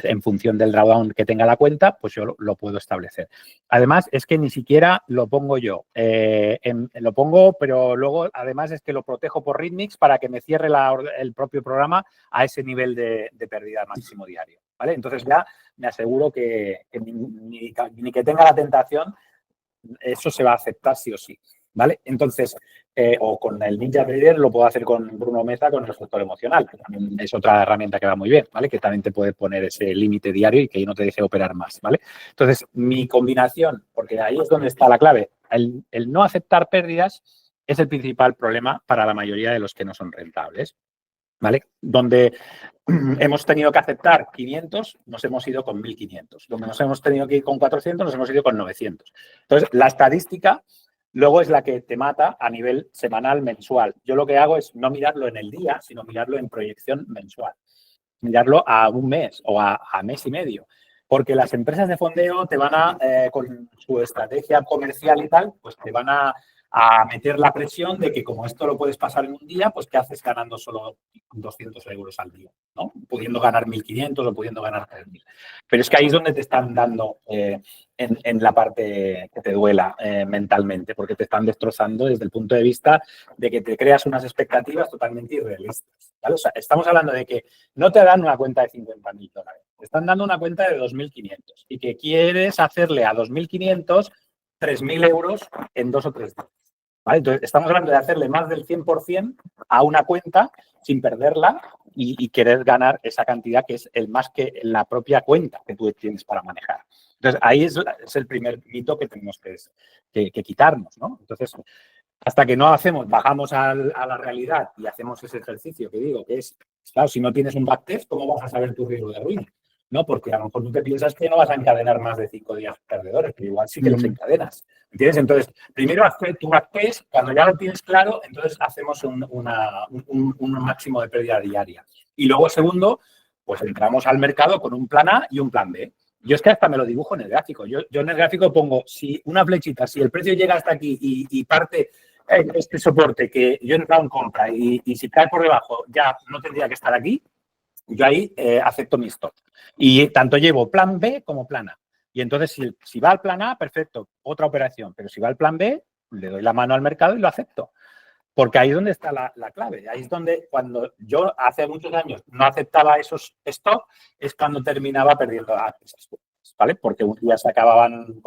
en función del drawdown que tenga la cuenta, pues yo lo puedo establecer. Además, es que ni siquiera lo pongo yo. Lo pongo, pero luego, además, es que lo protejo por Readmix para que me cierre el propio programa a ese nivel de pérdida máximo diario, ¿vale? Entonces ya me aseguro que ni que tenga la tentación, eso se va a aceptar sí o sí, ¿vale? Entonces, o con el Ninja Trader lo puedo hacer con Bruno Meza, con el receptor emocional, que también es otra herramienta que va muy bien, ¿vale? Que también te puede poner ese límite diario y que no te deje operar más, ¿vale? Entonces, mi combinación, porque ahí es donde está la clave, el no aceptar pérdidas es el principal problema para la mayoría de los que no son rentables, ¿vale? Donde hemos tenido que aceptar 500, nos hemos ido con 1.500. Donde nos hemos tenido que ir con 400, nos hemos ido con 900. Entonces, la estadística luego es la que te mata a nivel semanal, mensual. Yo lo que hago es no mirarlo en el día, sino mirarlo en proyección mensual. Mirarlo a un mes o a mes y medio. Porque las empresas de fondeo te van con su estrategia comercial y tal, pues te van a meter la presión de que como esto lo puedes pasar en un día, pues ¿qué haces ganando solo 200 euros al día? ¿No? Pudiendo ganar 1.500 o pudiendo ganar 3.000. Pero es que ahí es donde te están dando en la parte que te duela mentalmente, porque te están destrozando desde el punto de vista de que te creas unas expectativas totalmente irrealistas, ¿vale? O sea, estamos hablando de que no te dan una cuenta de 50.000 dólares, te están dando una cuenta de 2.500 y que quieres hacerle a 2.500 3.000 euros en 2 o 3 días. ¿Vale? Entonces, estamos hablando de hacerle más del 100% a una cuenta sin perderla y querer ganar esa cantidad que es el más que la propia cuenta que tú tienes para manejar. Entonces, ahí es el primer mito que tenemos que quitarnos, ¿no? Entonces, hasta que no bajamos a la realidad y hacemos ese ejercicio que digo, que es, claro, si no tienes un backtest, ¿cómo vas a saber tu riesgo de ruina? ¿no? Porque a lo mejor tú te piensas que no vas a encadenar más de 5 días perdedores, pero igual sí que los encadenas. ¿Entiendes? Entonces, primero tú haces, cuando ya lo tienes claro, entonces hacemos un máximo de pérdida diaria. Y luego, segundo, pues entramos al mercado con un plan A y un plan B. Yo es que hasta me lo dibujo en el gráfico. Yo en el gráfico pongo si una flechita, si el precio llega hasta aquí y parte este soporte que yo he entrado en compra y si cae por debajo ya no tendría que estar aquí, yo ahí acepto mi stop. Y tanto llevo plan B como plan A. Y entonces, si va al plan A, perfecto, otra operación. Pero si va al plan B, le doy la mano al mercado y lo acepto. Porque ahí es donde está la clave. Ahí es donde, cuando yo hace muchos años no aceptaba esos stop, es cuando terminaba perdiendo esas cuentas, ¿vale? Porque un día se acababan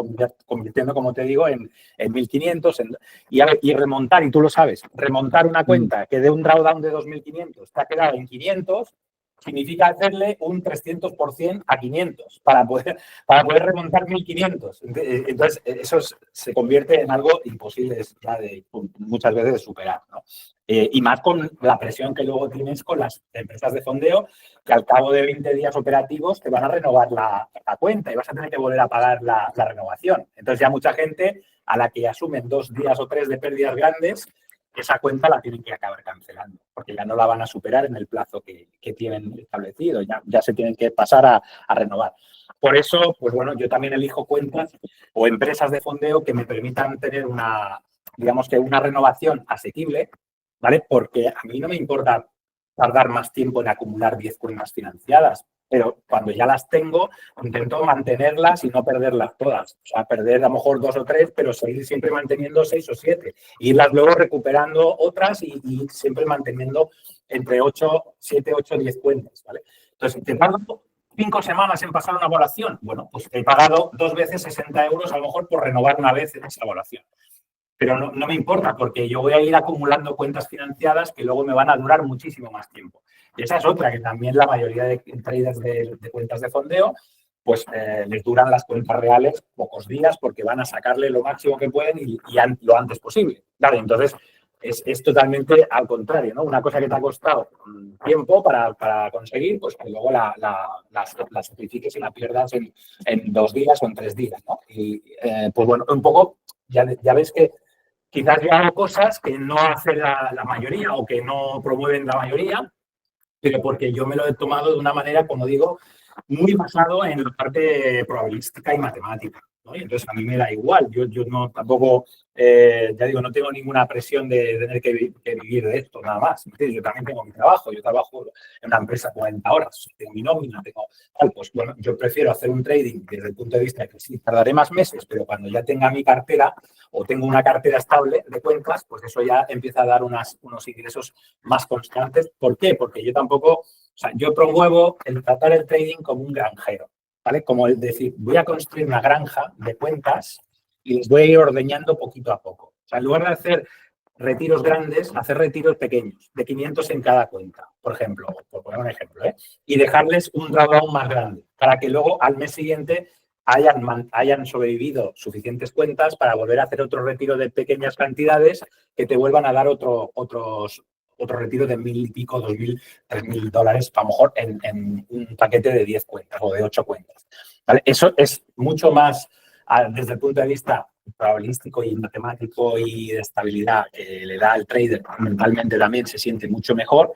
convirtiendo, como te digo, en 1.500. Y remontar, y tú lo sabes, remontar una cuenta que de un drawdown de 2.500 te ha quedado en 500, significa hacerle un 300% a 500 para poder remontar 1.500. Entonces, eso se convierte en algo imposible ya muchas veces de superar, ¿no? Y más con la presión que luego tienes con las empresas de fondeo, que al cabo de 20 días operativos te van a renovar la cuenta y vas a tener que volver a pagar la renovación. Entonces, ya mucha gente a la que asumen 2 días o 3 de pérdidas grandes, esa cuenta la tienen que acabar cancelando, porque ya no la van a superar en el plazo que tienen establecido, ya se tienen que pasar a renovar. Por eso, pues bueno, yo también elijo cuentas o empresas de fondeo que me permitan tener digamos que una renovación asequible, ¿vale? Porque a mí no me importa tardar más tiempo en acumular 10 cuentas financiadas, pero cuando ya las tengo, intento mantenerlas y no perderlas todas. O sea, perder a lo mejor 2 o 3, pero seguir siempre manteniendo 6 o 7. Irlas luego recuperando otras y siempre manteniendo entre 7, 8, 10 cuentas, ¿vale? Entonces, te tardo 5 semanas en pasar una evaluación. Bueno, pues he pagado 2 veces 60 euros a lo mejor por renovar una vez en esa evaluación. Pero no me importa, porque yo voy a ir acumulando cuentas financiadas que luego me van a durar muchísimo más tiempo. Y esa es otra, que también la mayoría de traders de cuentas de fondeo, pues les duran las cuentas reales pocos días porque van a sacarle lo máximo que pueden y lo antes posible. Claro, entonces es totalmente al contrario, ¿no? Una cosa que te ha costado tiempo para conseguir, pues que luego la sacrifiques y la pierdas en 2 días o en 3 días, ¿no? Y pues bueno, un poco, ya ves que quizás yo hago cosas que no hace la mayoría o que no promueven la mayoría, pero porque yo me lo he tomado de una manera, como digo, muy basado en la parte probabilística y matemática, ¿no? Y entonces a mí me da igual. Yo no tampoco, ya digo, no tengo ninguna presión de tener que vivir de esto, nada más. ¿Entiendes? Yo también tengo mi trabajo. Yo trabajo en una empresa 40 horas, tengo mi nómina, pues bueno, yo prefiero hacer un trading desde el punto de vista de que sí, tardaré más meses, pero cuando ya tenga mi cartera o tengo una cartera estable de cuentas, pues eso ya empieza a dar unos ingresos más constantes. ¿Por qué? Porque yo tampoco, o sea, yo promuevo el tratar el trading como un granjero, ¿vale? Como decir, voy a construir una granja de cuentas y les voy a ir ordeñando poquito a poco. O sea, en lugar de hacer retiros grandes, hacer retiros pequeños, de 500 en cada cuenta, por ejemplo, por poner un ejemplo, ¿eh? Y dejarles un drawdown más grande para que luego al mes siguiente hayan sobrevivido suficientes cuentas para volver a hacer otro retiro de pequeñas cantidades que te vuelvan a dar otro retiro de 1.000 y pico, 2.000, 3.000 dólares, a lo mejor en un paquete de 10 cuentas o de 8 cuentas. ¿Vale? Eso es mucho más, desde el punto de vista probabilístico y matemático y de estabilidad que le da al trader, mentalmente también se siente mucho mejor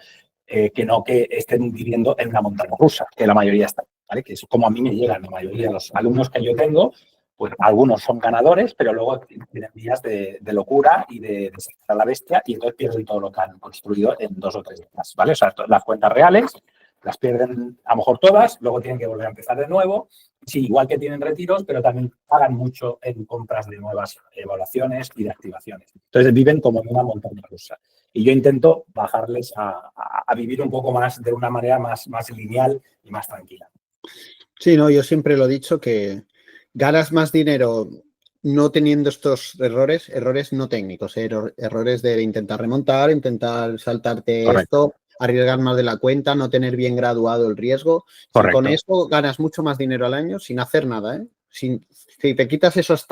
que no que estén viviendo en una montaña rusa, que la mayoría está, ¿vale? Que es como a mí me llegan la mayoría de los alumnos que yo tengo, pues algunos son ganadores, pero luego tienen días de locura y de sacar a la bestia y entonces pierden todo lo que han construido en 2 o 3 días, ¿vale? O sea, las cuentas reales las pierden a lo mejor todas, luego tienen que volver a empezar de nuevo. Sí, igual que tienen retiros, pero también pagan mucho en compras de nuevas evaluaciones y de activaciones. Entonces viven como en una montaña rusa. Y yo intento bajarles a vivir un poco más de una manera más lineal y más tranquila. Sí, no, yo siempre lo he dicho que ganas más dinero no teniendo estos errores no técnicos, errores de intentar remontar, intentar saltarte Correcto. esto, arriesgar más de la cuenta, no tener bien graduado el riesgo. Si con eso ganas mucho más dinero al año sin hacer nada, ¿eh? Si te quitas esas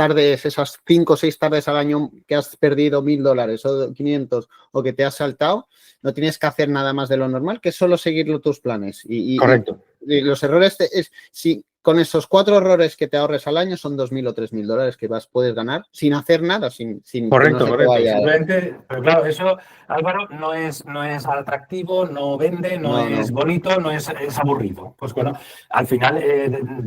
5 o 6 tardes al año que has perdido $1.000 o 500 o que te has saltado, no tienes que hacer nada más de lo normal, que es solo seguir tus planes. Correcto. los errores, si con esos 4 errores que te ahorres al año son $2.000 o $3.000 que puedes ganar sin hacer nada, sin Correcto, que no se te correcto. vaya. Simplemente, pero claro, eso, Álvaro, no es atractivo, no vende, no es bonito, es aburrido. Pues bueno, al final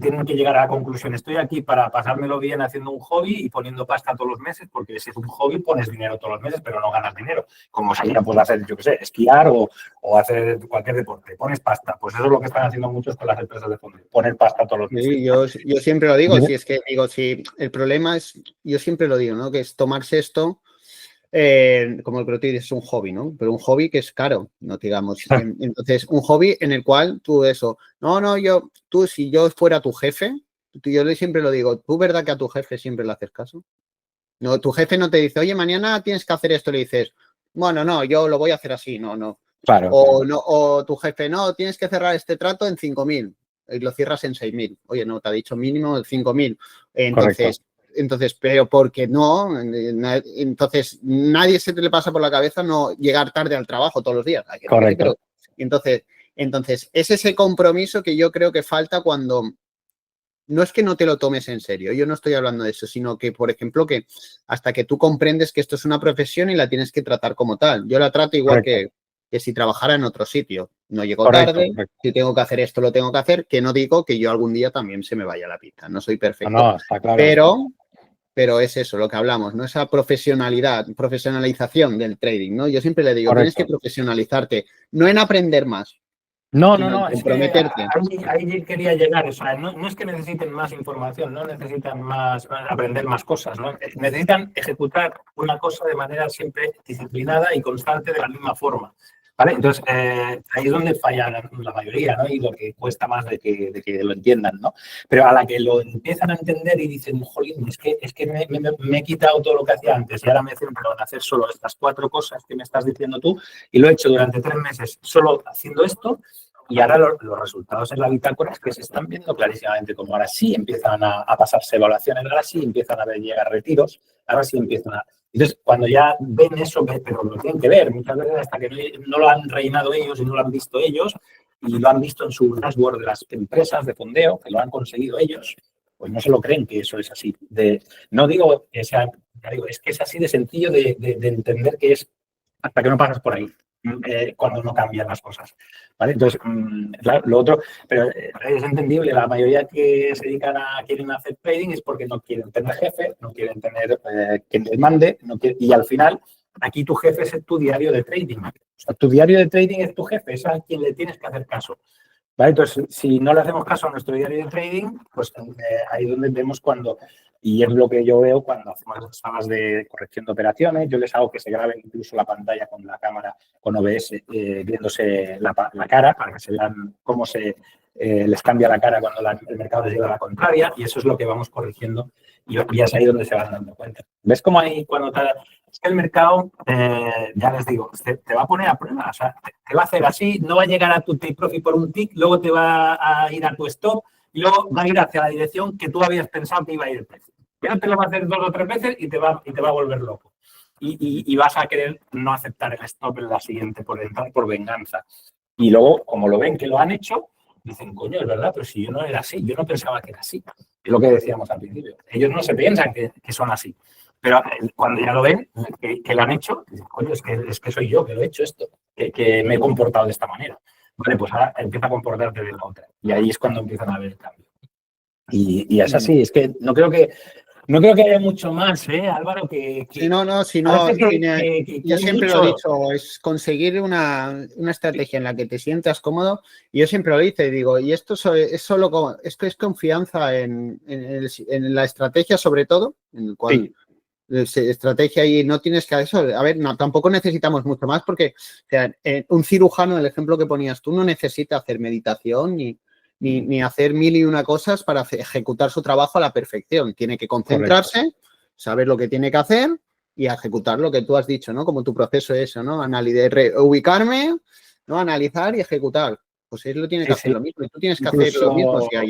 tienen que llegar a la conclusión. Estoy aquí para pasármelo bien haciendo un hobby y poniendo pasta todos los meses, porque si es un hobby pones dinero todos los meses, pero no ganas dinero. Como sería pues hacer, yo qué sé, esquiar o hacer cualquier deporte. Pones pasta. Pues eso es lo que están haciendo muchos con las empresas de fondo. Poner pasta todos los meses. Sí, yo siempre lo digo, si es que digo, si el problema es, yo siempre lo digo, ¿no? Que es tomarse esto, como el que tú dices, es un hobby, ¿no? Pero un hobby que es caro, no digamos. Entonces, un hobby en el cual tú eso, si yo fuera tu jefe, yo siempre lo digo, ¿tú verdad que a tu jefe siempre le haces caso? No, tu jefe no te dice, oye, mañana tienes que hacer esto, le dices, bueno, no, yo lo voy a hacer así, no. Claro. O tu jefe, no, tienes que cerrar este trato en 5.000 y lo cierras en 6.000. Oye, no, te ha dicho mínimo 5.000. Entonces, pero porque no, entonces nadie se te le pasa por la cabeza no llegar tarde al trabajo todos los días. Correcto. Entonces, es ese compromiso que yo creo que falta cuando... No es que no te lo tomes en serio, yo no estoy hablando de eso, sino que, por ejemplo, que hasta que tú comprendes que esto es una profesión y la tienes que tratar como tal. Yo la trato igual que si trabajara en otro sitio. No llego tarde, si tengo que hacer esto, lo tengo que hacer, que no digo que yo algún día también se me vaya la pista, no soy perfecto. No, está claro. Pero es eso, lo que hablamos, ¿no? Esa profesionalización del trading, ¿no? Yo siempre le digo, tienes que profesionalizarte, no en aprender más. No, es que ahí quería llegar. O sea, no es que necesiten más información, no necesitan aprender más cosas, ¿no? Necesitan ejecutar una cosa de manera siempre disciplinada y constante de la misma forma. ¿Vale? Entonces, ahí es donde falla la mayoría, ¿no? Y lo que cuesta más de que lo entiendan, ¿no? Pero a la que lo empiezan a entender y dicen, jolín, es que me he quitado todo lo que hacía antes y ahora me centro en hacer solo estas 4 cosas que me estás diciendo tú y lo he hecho durante 3 meses solo haciendo esto y ahora los resultados en la bitácora es que se están viendo clarísimamente como ahora sí empiezan a pasarse evaluaciones, ahora sí empiezan a llegar retiros, ahora sí empiezan a... Entonces, cuando ya ven eso, pero lo tienen que ver, muchas veces hasta que no lo han rellenado ellos y no lo han visto ellos, y lo han visto en su dashboard de las empresas de fondeo, que lo han conseguido ellos, pues no se lo creen que eso es así. No digo que sea, es que es así de sencillo de entender que es hasta que no pasas por ahí, cuando no cambian las cosas. ¿Vale? Entonces, claro, lo otro, pero es entendible, la mayoría que se quieren hacer trading es porque no quieren tener jefe, no quieren tener quien les mande, y al final, aquí tu jefe es tu diario de trading. O sea, tu diario de trading es tu jefe, es a quien le tienes que hacer caso. ¿Vale? Entonces, si no le hacemos caso a nuestro diario de trading, pues ahí es donde vemos y es lo que yo veo cuando hacemos esas salas de corrección de operaciones, yo les hago que se graben incluso la pantalla con la cámara, con OBS, viéndose la cara, para que se vean cómo les cambia la cara cuando el mercado les lleva a la contraria, y eso es lo que vamos corrigiendo, y es ahí donde se van dando cuenta. ¿Ves cómo ahí cuando es que el mercado, ya les digo, te va a poner a prueba, o sea, te va a hacer así, no va a llegar a tu take profit por un tick, luego te va a ir a tu stop y luego va a ir hacia la dirección que tú habías pensado que iba a ir el precio. Ya te lo va a hacer 2 o 3 veces y te va a volver loco. Y vas a querer no aceptar el stop en la siguiente por venganza. Y luego, como lo ven que lo han hecho, dicen, coño, es verdad, pero si yo no era así, yo no pensaba que era así. Es lo que decíamos al principio. Ellos no se piensan que son así. Pero cuando ya lo ven, que lo han hecho, dicen, coño, es que soy yo que lo he hecho esto, que me he comportado de esta manera. Vale, pues ahora empieza a comportarte de la otra. Y ahí es cuando empiezan a haber cambios. Y es así, es que no creo que haya mucho más, Álvaro, yo siempre lo he dicho, es conseguir una estrategia en la que te sientas cómodo. Y yo siempre lo digo, digo, y esto es solo es confianza en la estrategia, sobre todo, en el cual estrategia y no tienes que eso. A ver, no, tampoco necesitamos mucho más porque un cirujano, el ejemplo que ponías tú, no necesita hacer meditación ni hacer 1001 cosas para ejecutar su trabajo a la perfección. Tiene que concentrarse, saber lo que tiene que hacer y ejecutar lo que tú has dicho, ¿no? Como tu proceso es eso, ¿no? Ubicarme, ¿no? Analizar y ejecutar. pues él lo tiene que hacer lo mismo. Y tú tienes que hacer Incluso... lo mismo. O sea,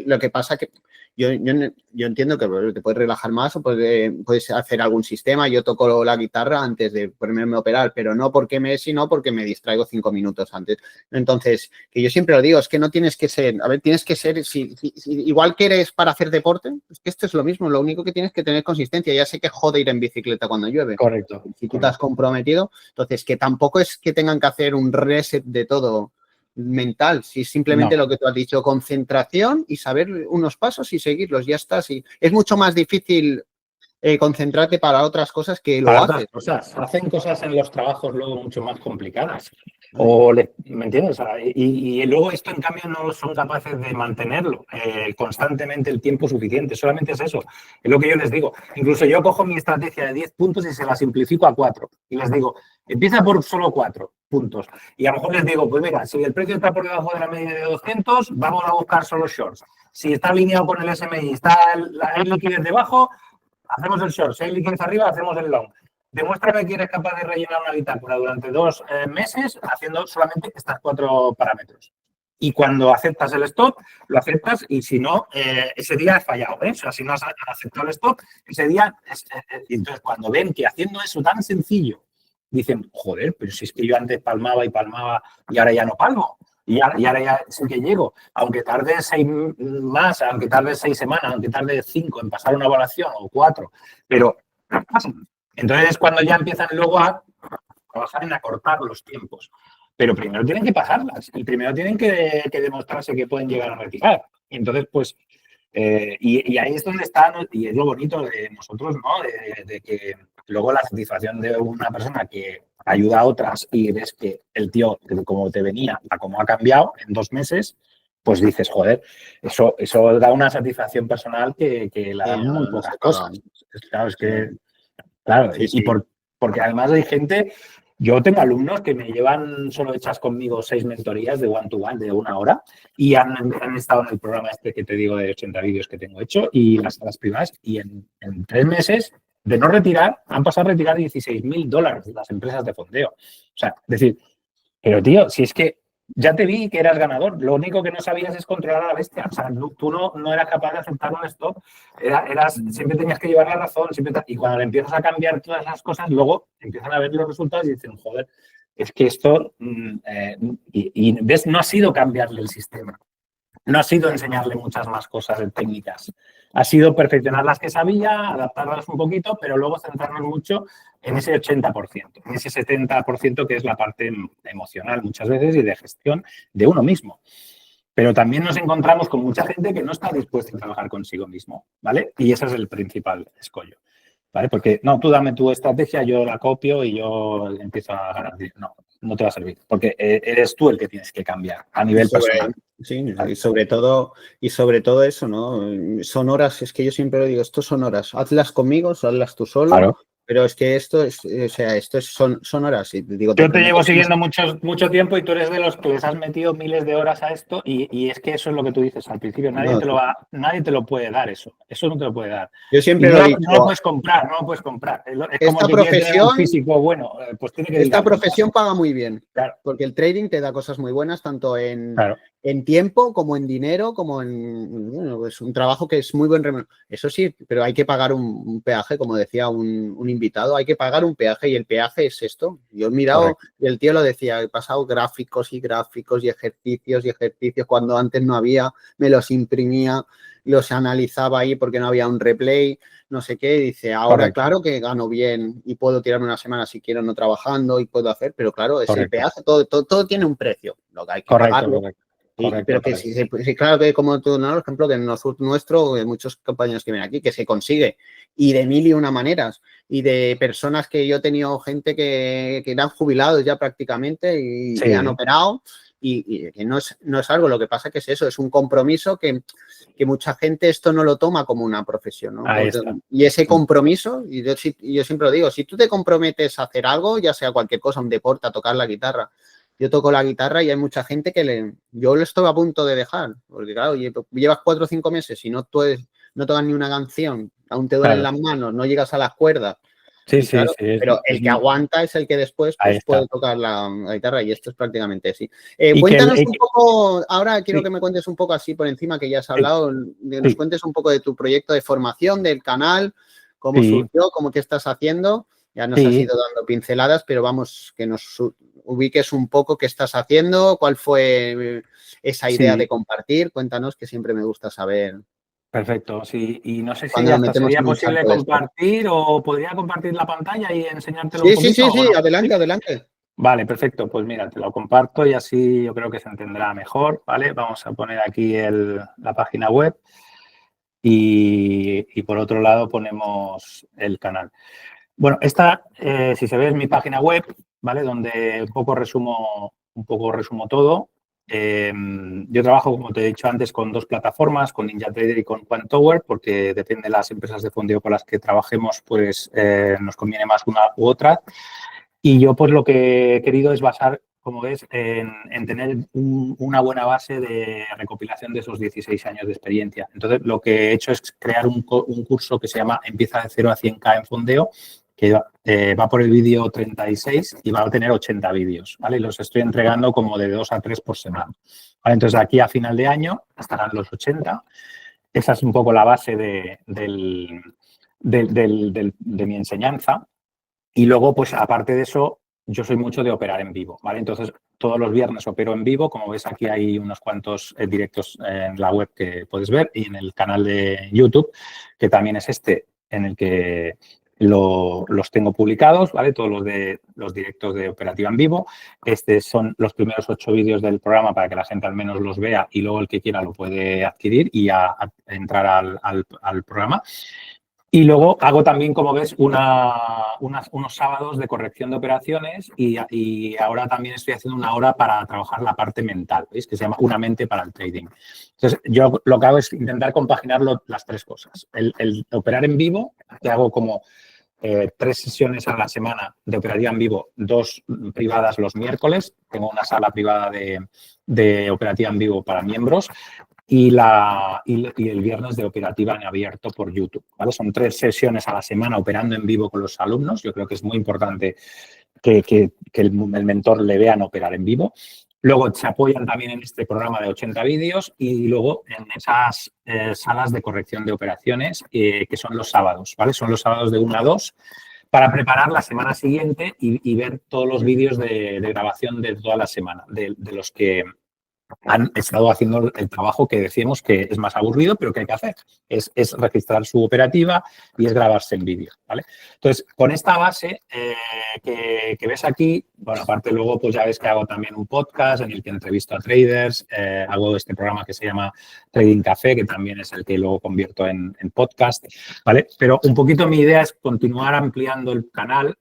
lo que pasa que yo entiendo que te puedes relajar más o puedes hacer algún sistema. Yo toco la guitarra antes de ponerme a operar, pero no sino porque me distraigo 5 minutos antes. Entonces, que yo siempre lo digo, es que no tienes que ser, tienes que ser, si igual que eres para hacer deporte, es que esto es lo mismo, lo único que tienes que tener consistencia. Ya sé que jode ir en bicicleta cuando llueve. Correcto. Si tú te has comprometido, entonces que tampoco es que tengan que hacer un reset de todo mental, si simplemente lo que tú has dicho, concentración y saber unos pasos y seguirlos, ya está. Sí. Es mucho más difícil concentrarte para otras cosas que lo haces. Hacen cosas en los trabajos luego mucho más complicadas. ¿Me entiendes? Y luego esto, en cambio, no son capaces de mantenerlo constantemente el tiempo suficiente. Solamente es eso. Es lo que yo les digo. Incluso yo cojo mi estrategia de 10 puntos y se la simplifico a 4. Y les digo, empieza por solo 4 puntos. Y a lo mejor les digo, pues mira, si el precio está por debajo de la media de 200, vamos a buscar solo shorts. Si está alineado con el SMI, hay liquidez debajo, hacemos el short. Si hay liquidez arriba, hacemos el long. Demuéstrame que eres capaz de rellenar una bitácora durante 2 meses haciendo solamente estos 4 parámetros. Y cuando aceptas el stop, lo aceptas y si no, ese día has fallado. O sea, si no has aceptado el stop, ese día... entonces, cuando ven que haciendo eso tan sencillo, dicen, joder, pero si es que yo antes palmaba y ahora ya no palmo. Y ahora ya sí que llego. Aunque tarde 6 más, aunque tarde 6 semanas, aunque tarde 5 en pasar una evaluación o 4, pero entonces es cuando ya empiezan luego a trabajar en acortar los tiempos. Pero primero tienen que pasarlas y primero tienen que demostrarse que pueden llegar a retirar. Y entonces, pues, y ahí es donde está, y es lo bonito de nosotros, ¿no? De que luego la satisfacción de una persona que ayuda a otras y ves que el tío, como te venía, a cómo ha cambiado en 2 meses, pues dices, joder, eso da una satisfacción personal que la dan muy pocas cosas. Claro, es que... Claro, sí, sí. Porque además hay gente, yo tengo alumnos que me llevan solo hechas conmigo 6 mentorías de one-to-one de 1 hora y han estado en el programa este que te digo de 80 vídeos que tengo hecho y las privadas y en 3 meses de no retirar han pasado a retirar $16,000 de las empresas de fondeo. O sea, decir, pero tío, si es que ya te vi que eras ganador, lo único que no sabías es controlar a la bestia. O sea, tú no eras capaz de aceptar un stop, siempre tenías que llevar la razón, y cuando le empiezas a cambiar todas esas cosas, luego empiezan a ver los resultados y dicen, joder, es que esto, y ves, no ha sido cambiarle el sistema, no ha sido enseñarle muchas más cosas técnicas, ha sido perfeccionar las que sabía, adaptarlas un poquito, pero luego centrarnos mucho en ese 80%, en ese 70% que es la parte emocional muchas veces y de gestión de uno mismo. Pero también nos encontramos con mucha gente que no está dispuesta a trabajar consigo mismo, ¿vale? Y ese es el principal escollo, ¿vale? Porque, no, tú dame tu estrategia, yo la copio y yo empiezo a ganar. No te va a servir, porque eres tú el que tienes que cambiar a nivel personal. Sí, y sobre todo eso, ¿no? Son horas, es que yo siempre lo digo, esto son horas, hazlas conmigo, hazlas tú solo, claro. Pero es que son horas. Y digo, yo te llevo siguiendo mucho tiempo y tú eres de los que les has metido miles de horas a esto y es que eso es lo que tú dices al principio, nadie te lo puede dar eso no te lo puede dar. Yo siempre lo he dicho. No lo puedes comprar. Es como esta profesión, un físico bueno, pues tiene que esta profesión paga muy bien, claro. Porque el trading te da cosas muy buenas, tanto en tiempo, como en dinero, como en pues un trabajo que es muy buen remunerado. Eso sí, pero hay que pagar un peaje, como decía un invitado, hay que pagar un peaje y el peaje es esto. Yo he mirado y el tío lo decía, he pasado gráficos y ejercicios cuando antes no había, me los imprimía, los analizaba ahí porque no había un replay, no sé qué, dice, ahora claro que gano bien y puedo tirarme una semana si quiero no trabajando y puedo hacer, pero claro, es el peaje, todo tiene un precio, lo que hay que pagarlo. Pero que sí, claro que como tú, ¿no? Por ejemplo, que nuestro, de muchos compañeros que vienen aquí, que se consigue, y de 1001 maneras, y de personas que yo he tenido gente que eran jubilados ya prácticamente y que han operado, y que no es algo, lo que pasa que es eso, es un compromiso que mucha gente esto no lo toma como una profesión, ¿no? Y ese compromiso, y yo siempre lo digo, si tú te comprometes a hacer algo, ya sea cualquier cosa, un deporte, a tocar la guitarra. Yo toco la guitarra y hay mucha gente que yo lo estoy a punto de dejar, porque claro, llevas 4 o 5 meses y no tocas ni una canción, aún te duelen las manos, no llegas a las cuerdas. Sí, claro, sí. Pero el que aguanta es el que después pues, puede tocar la guitarra y esto es prácticamente así. Cuéntanos un poco, ahora quiero que me cuentes un poco así por encima que ya has hablado, nos cuentes un poco de tu proyecto de formación, del canal, cómo surgió, cómo qué estás haciendo. Ya nos has ido dando pinceladas, pero vamos, que nos ubiques un poco qué estás haciendo, cuál fue esa idea de compartir. Cuéntanos, que siempre me gusta saber. Perfecto, sí. Y no sé si Cuando nos hasta metemos sería en un posible charco de esto. compartir o podría compartir la pantalla y enseñártelo un poquito. Sí, adelante, adelante. Vale, perfecto. Pues mira, te lo comparto y así yo creo que se entenderá mejor, ¿vale? Vamos a poner aquí la página web y por otro lado ponemos el canal. Bueno, esta, si se ve, es mi página web, ¿vale? Donde un poco resumo todo. Yo trabajo, como te he dicho antes, con dos plataformas, con NinjaTrader y con QuantTower, porque depende de las empresas de fondeo con las que trabajemos, pues nos conviene más una u otra. Y yo pues lo que he querido es basar, como ves, en tener una buena base de recopilación de esos 16 años de experiencia. Entonces, lo que he hecho es crear un curso que se llama Empieza de 0 a 100K en fondeo, que va por el vídeo 36 y va a tener 80 vídeos, ¿vale? Y los estoy entregando como de 2 a 3 por semana. ¿Vale? Entonces, aquí a final de año estarán los 80. Esa es un poco la base de mi enseñanza. Y luego, pues aparte de eso, yo soy mucho de operar en vivo, ¿vale? Entonces, todos los viernes opero en vivo. Como ves, aquí hay unos cuantos directos en la web que puedes ver y en el canal de YouTube, que también es en el que los tengo publicados, ¿vale? Todos los directos de operativa en vivo. Estos son los primeros 8 vídeos del programa para que la gente al menos los vea y luego el que quiera lo puede adquirir y entrar al programa. Y luego hago también, como ves, unos sábados de corrección de operaciones y ahora también estoy haciendo una hora para trabajar la parte mental, ¿veis? Que se llama Una mente para el trading. Entonces, yo lo que hago es intentar compaginar las tres cosas. El operar en vivo, que hago como 3 sesiones a la semana de operativa en vivo, 2 privadas los miércoles. Tengo una sala privada de operativa en vivo para miembros. Y el viernes de operativa en abierto por YouTube, ¿vale? Son 3 sesiones a la semana operando en vivo con los alumnos. Yo creo que es muy importante que el mentor le vean operar en vivo. Luego se apoyan también en este programa de 80 vídeos y luego en esas salas de corrección de operaciones que son los sábados, ¿vale? Son los sábados de 1 a 2 para preparar la semana siguiente y ver todos los vídeos de grabación de toda la semana, de los que han estado haciendo el trabajo que decíamos que es más aburrido, pero que hay que hacer. Es registrar su operativa y es grabarse en vídeo, ¿vale? Entonces, con esta base que ves aquí, bueno, aparte luego pues ya ves que hago también un podcast en el que entrevisto a traders, hago este programa que se llama Trading Café, que también es el que luego convierto en podcast, ¿vale? Pero un poquito mi idea es continuar ampliando el canal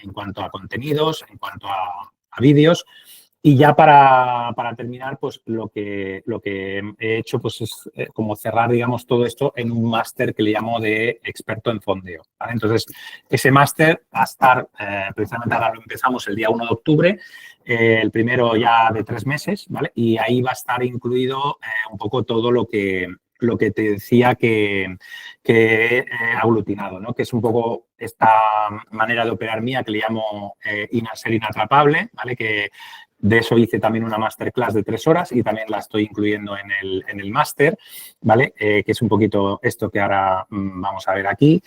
en cuanto a contenidos, en cuanto a vídeos. Y ya para terminar, pues lo que he hecho pues es como cerrar, digamos, todo esto en un máster que le llamo de experto en fondeo, ¿vale? Entonces, ese máster va a estar, precisamente ahora lo empezamos el día 1 de octubre, el primero ya de 3 meses, ¿vale? Y ahí va a estar incluido un poco todo lo que te decía que he aglutinado, ¿no? Que es un poco esta manera de operar mía que le llamo ser inatrapable, ¿vale? Que de eso hice también una masterclass de 3 horas y también la estoy incluyendo en el máster, ¿vale? Que es un poquito esto que ahora vamos a ver aquí.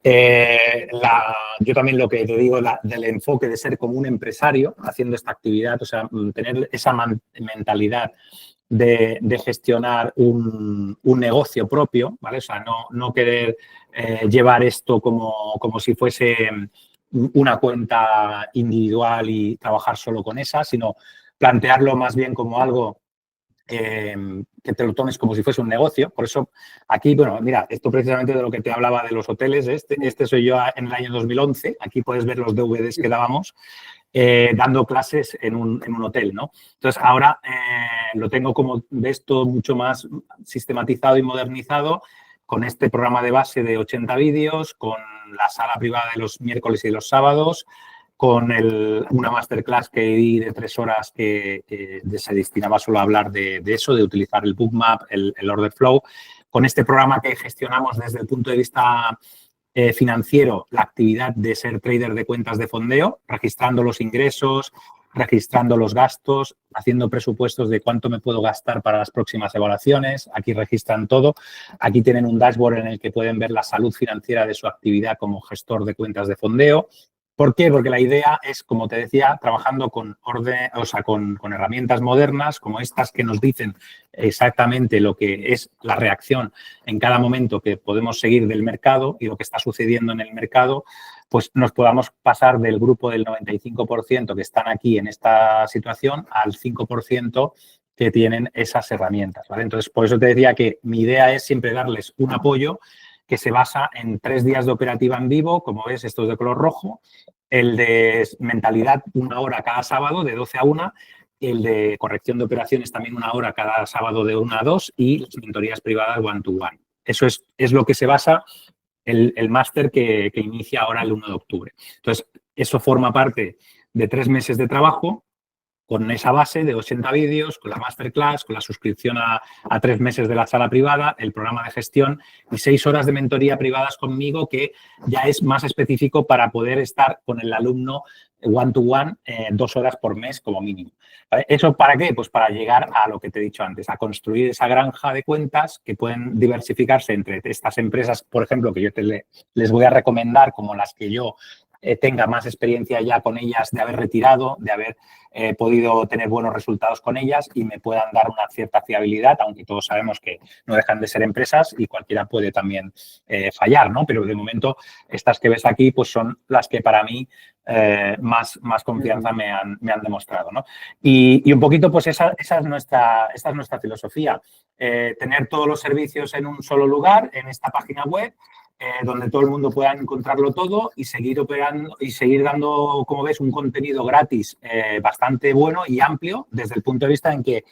Yo también lo que te digo del enfoque de ser como un empresario haciendo esta actividad, o sea, tener esa mentalidad de gestionar un negocio propio, ¿vale? O sea, no querer llevar esto como si fuese una cuenta individual y trabajar solo con esa, sino plantearlo más bien como algo que te lo tomes como si fuese un negocio. Por eso aquí, bueno, mira, esto precisamente de lo que te hablaba de los hoteles, este soy yo en el año 2011, aquí puedes ver los DVDs que dábamos dando clases en un hotel, ¿no? Entonces, ahora lo tengo, como ves, todo mucho más sistematizado y modernizado con este programa de base de 80 vídeos, con la sala privada de los miércoles y los sábados, con una masterclass que di de 3 horas que se destinaba solo a hablar de eso, de utilizar el Bookmap, el Order Flow, con este programa que gestionamos desde el punto de vista financiero la actividad de ser trader de cuentas de fondeo, registrando los ingresos, registrando los gastos, haciendo presupuestos de cuánto me puedo gastar para las próximas evaluaciones. Aquí registran todo. Aquí tienen un dashboard en el que pueden ver la salud financiera de su actividad como gestor de cuentas de fondeo. ¿Por qué? Porque la idea es, como te decía, trabajando con herramientas modernas como estas que nos dicen exactamente lo que es la reacción en cada momento que podemos seguir del mercado y lo que está sucediendo en el mercado, pues nos podamos pasar del grupo del 95% que están aquí en esta situación al 5% que tienen esas herramientas, ¿vale? Entonces, por eso te decía que mi idea es siempre darles un apoyo que se basa en 3 días de operativa en vivo, como ves, esto es de color rojo, el de mentalidad 1 hora cada sábado de 12 a 1, el de corrección de operaciones también 1 hora cada sábado de 1 a 2 y las mentorías privadas one-to-one. Eso es lo que se basa el máster que inicia ahora el 1 de octubre. Entonces, eso forma parte de 3 meses de trabajo con esa base de 80 vídeos, con la masterclass, con la suscripción a 3 meses de la sala privada, el programa de gestión y 6 horas de mentoría privadas conmigo, que ya es más específico para poder estar con el alumno one-to-one 2 horas por mes como mínimo. ¿Vale? ¿Eso para qué? Pues para llegar a lo que te he dicho antes, a construir esa granja de cuentas que pueden diversificarse entre estas empresas, por ejemplo, que yo les voy a recomendar como las que yo tenga más experiencia ya con ellas, de haber retirado, de haber podido tener buenos resultados con ellas y me puedan dar una cierta fiabilidad, aunque todos sabemos que no dejan de ser empresas y cualquiera puede también fallar, ¿no? Pero de momento estas que ves aquí pues son las que para mí más confianza me han demostrado, ¿no? Y un poquito pues esa es nuestra filosofía, tener todos los servicios en un solo lugar, en esta página web, donde todo el mundo pueda encontrarlo todo y seguir operando y seguir dando, como ves, un contenido gratis bastante bueno y amplio desde el punto de vista en que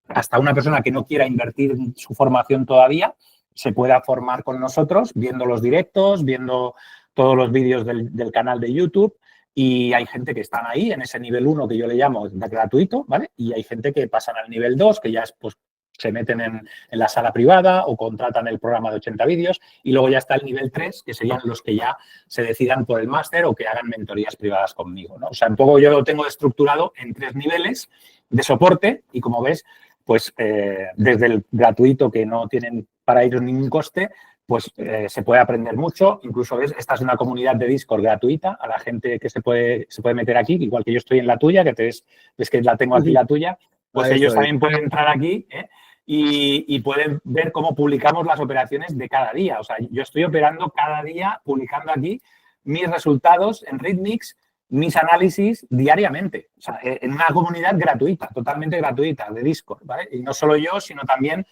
hasta una persona que no quiera invertir en su formación todavía se pueda formar con nosotros viendo los directos, viendo todos los vídeos del canal de YouTube. Y hay gente que están ahí en ese nivel 1 que yo le llamo gratuito, ¿vale? Y hay gente que pasan al nivel 2 que ya es pues se meten en la sala privada o contratan el programa de 80 vídeos y luego ya está el nivel 3, que serían los que ya se decidan por el máster o que hagan mentorías privadas conmigo, ¿no? O sea, un poco yo lo tengo estructurado en 3 niveles de soporte y como ves, pues desde el gratuito que no tienen para ellos ningún coste, pues se puede aprender mucho. Incluso ves, esta es una comunidad de Discord gratuita a la gente que se puede meter aquí, igual que yo estoy en la tuya, que ves que la tengo aquí la tuya, pues ellos también pueden entrar aquí, y pueden ver cómo publicamos las operaciones de cada día. O sea, yo estoy operando cada día, publicando aquí mis resultados en Ritmix, mis análisis diariamente. O sea, en una comunidad gratuita, totalmente gratuita, de Discord, ¿vale? Y no solo yo, sino también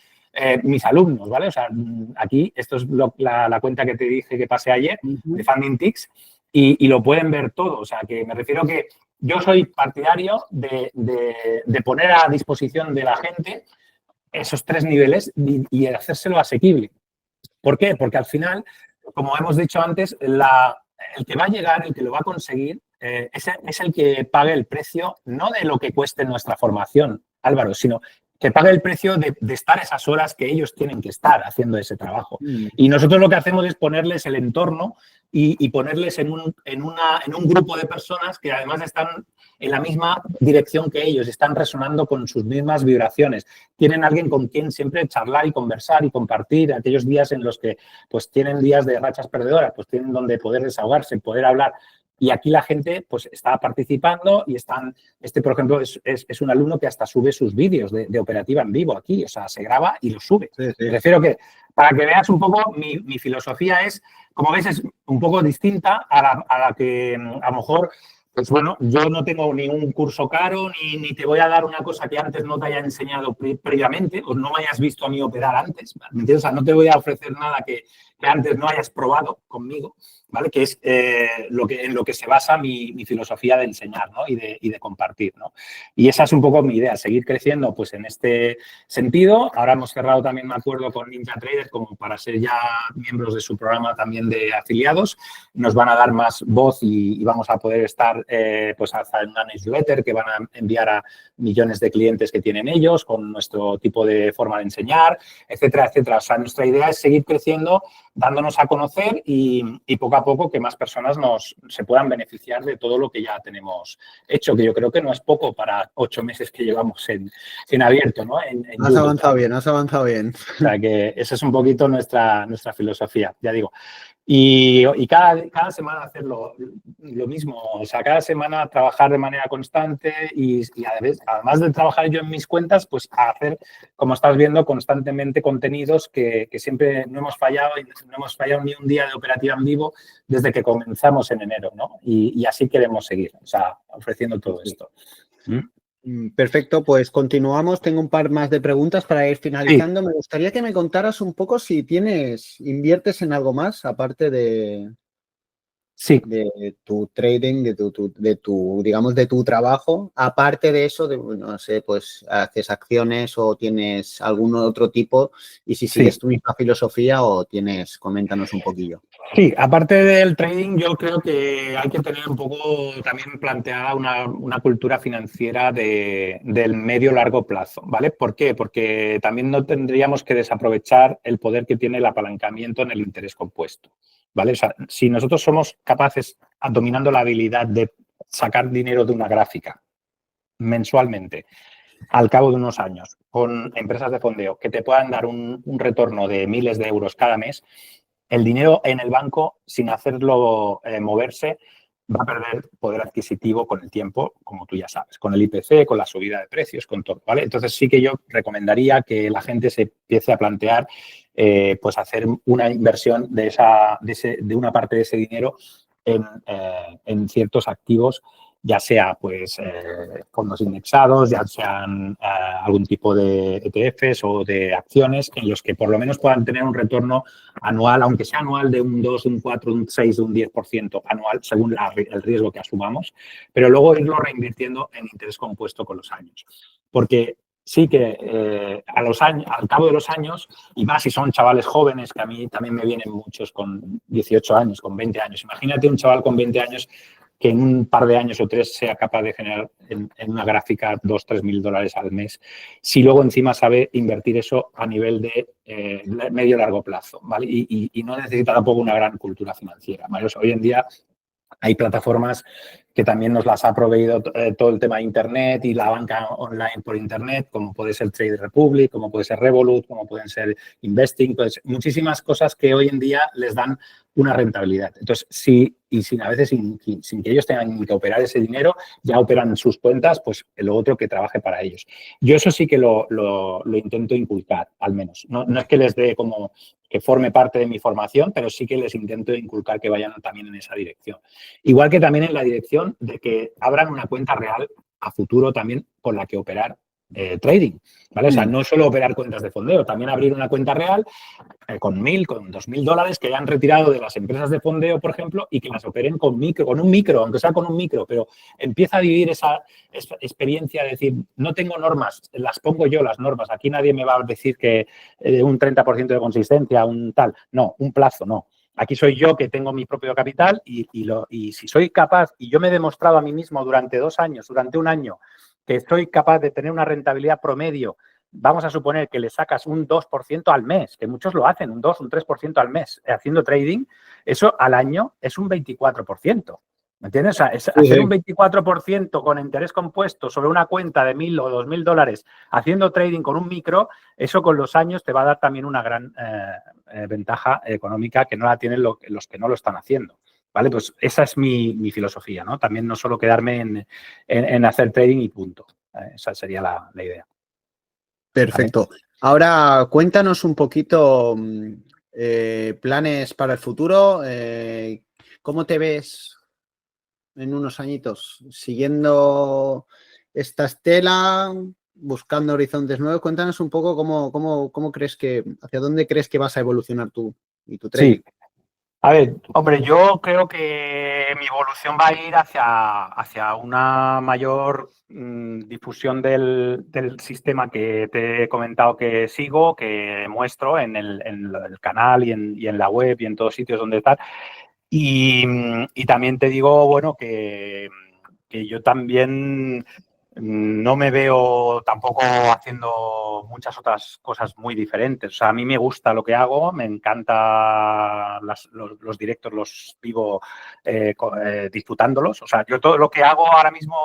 mis alumnos, ¿vale? O sea, aquí, esto es la cuenta que te dije que pasé ayer, de FundingTix, y lo pueden ver todo. O sea, que me refiero que yo soy partidario de poner a disposición de la gente esos 3 niveles y hacérselo asequible. ¿Por qué? Porque al final, como hemos dicho antes, el que va a llegar, el que lo va a conseguir, es el que pague el precio, no de lo que cueste nuestra formación, Álvaro, sino que pague el precio de estar esas horas que ellos tienen que estar haciendo ese trabajo. Y nosotros lo que hacemos es ponerles el entorno y ponerles en un grupo de personas que además están en la misma dirección que ellos, están resonando con sus mismas vibraciones. Tienen alguien con quien siempre charlar y conversar y compartir aquellos días en los que pues tienen días de rachas perdedoras, pues tienen donde poder desahogarse, poder hablar. Y aquí la gente pues está participando y están, por ejemplo, es un alumno que hasta sube sus vídeos de operativa en vivo aquí, o sea, se graba y lo sube. Sí. Me refiero que, para que veas un poco, mi filosofía es, como ves, es un poco distinta a la que a lo mejor, pues bueno, yo no tengo ningún curso caro ni te voy a dar una cosa que antes no te haya enseñado previamente o no me hayas visto a mí operar antes, ¿me entiendes? O sea, no te voy a ofrecer nada que antes no hayas probado conmigo, ¿vale? Que es en lo que se basa mi filosofía de enseñar, ¿no? y de compartir, ¿no? Y esa es un poco mi idea, seguir creciendo pues en este sentido. Ahora hemos cerrado también un acuerdo con NinjaTrader como para ser ya miembros de su programa también de afiliados. Nos van a dar más voz y vamos a poder estar pues hasta en una newsletter que van a enviar a millones de clientes que tienen ellos con nuestro tipo de forma de enseñar, etcétera, etcétera. O sea, nuestra idea es seguir creciendo dándonos a conocer y poco a poco que más personas se puedan beneficiar de todo lo que ya tenemos hecho, que yo creo que no es poco para 8 meses que llevamos en abierto, ¿no? En Has YouTube. avanzado bien, has avanzado bien. O sea que esa es un poquito nuestra filosofía, ya digo. Y cada semana hacer lo mismo, o sea, cada semana trabajar de manera constante y además de trabajar yo en mis cuentas, pues hacer, como estás viendo, constantemente contenidos que siempre no hemos fallado y no hemos fallado ni un día de operativa en vivo desde que comenzamos en enero, ¿no? Y así queremos seguir, o sea, ofreciendo todo esto. Perfecto, pues continuamos. Tengo un par más de preguntas para ir finalizando. Sí. Me gustaría que me contaras un poco si inviertes en algo más, aparte de tu trading, digamos, de tu trabajo. Aparte de eso, no sé, pues haces acciones o tienes algún otro tipo y si sigues tu misma filosofía coméntanos un poquillo. Sí, aparte del trading, yo creo que hay que tener un poco también planteada una cultura financiera del medio-largo plazo, ¿vale? ¿Por qué? Porque también no tendríamos que desaprovechar el poder que tiene el apalancamiento en el interés compuesto, ¿vale? O sea, si nosotros somos capaces, dominando la habilidad de sacar dinero de una gráfica mensualmente, al cabo de unos años, con empresas de fondeo que te puedan dar un retorno de miles de euros cada mes, el dinero en el banco, sin hacerlo moverse, va a perder poder adquisitivo con el tiempo, como tú ya sabes, con el IPC, con la subida de precios, con todo, ¿vale? Entonces sí que yo recomendaría que la gente se empiece a plantear pues hacer una inversión de una parte de ese dinero en ciertos activos, ya sea pues fondos indexados, ya sean algún tipo de ETFs o de acciones en los que por lo menos puedan tener un retorno anual, aunque sea anual de un 2, un 4, un 6, un 10% anual, según el riesgo que asumamos, pero luego irlo reinvirtiendo en interés compuesto con los años. Porque sí que al cabo de los años, y más si son chavales jóvenes, que a mí también me vienen muchos con 18 años, con 20 años. Imagínate un chaval con 20 años que en un par de años o 3 sea capaz de generar en una gráfica 2.000 o 3.000 dólares al mes, si luego encima sabe invertir eso a nivel de medio-largo plazo, ¿vale? Y no necesita tampoco una gran cultura financiera, ¿vale? O sea, hoy en día hay plataformas que también nos las ha proveído todo el tema de Internet y la banca online por Internet, como puede ser Trade Republic, como puede ser Revolut, como pueden ser Investing, pues muchísimas cosas que hoy en día les dan una rentabilidad. Entonces, a veces sin que ellos tengan que operar ese dinero, ya operan sus cuentas, pues lo otro que trabaje para ellos. Yo eso sí que lo intento inculcar, al menos. No es que les dé como que forme parte de mi formación, pero sí que les intento inculcar que vayan también en esa dirección. Igual que también en la dirección de que abran una cuenta real a futuro también con la que operar trading, ¿vale? O sea, no solo operar cuentas de fondeo, también abrir una cuenta real con 1.000, con 2.000 dólares que hayan retirado de las empresas de fondeo, por ejemplo, y que las operen con un micro, aunque sea con un micro, pero empieza a vivir esa experiencia de decir, no tengo normas, las pongo yo las normas, aquí nadie me va a decir que un 30% de consistencia, un tal, no, un plazo, no. Aquí soy yo que tengo mi propio capital y si soy capaz, y yo me he demostrado a mí mismo durante 2 años, durante un año, que soy capaz de tener una rentabilidad promedio, vamos a suponer que le sacas un 2% al mes, que muchos lo hacen, un 2, un 3% al mes haciendo trading, eso al año es un 24%. ¿Me entiendes? O sea, hacer un 24% con interés compuesto sobre una cuenta de 1.000 o 2.000 dólares haciendo trading con un micro, eso con los años te va a dar también una gran ventaja económica que no la tienen los que no lo están haciendo. ¿Vale? Pues esa es mi filosofía, ¿no? También no solo quedarme en hacer trading y punto. Esa sería la idea. Perfecto. ¿Vale? Ahora cuéntanos un poquito planes para el futuro. ¿Cómo te ves en unos añitos? ¿Siguiendo esta estela? ¿Buscando horizontes nuevos? Cuéntanos un poco cómo crees hacia dónde crees que vas a evolucionar tú y tu trading. Sí. A ver, hombre, yo creo que mi evolución va a ir hacia una mayor difusión del sistema que te he comentado que sigo, que muestro en el canal y en la web y en todos sitios donde estar. Y también te digo, bueno, que yo también no me veo tampoco haciendo muchas otras cosas muy diferentes. O sea, a mí me gusta lo que hago, me encanta los directos, los vivo disfrutándolos. O sea, yo todo lo que hago ahora mismo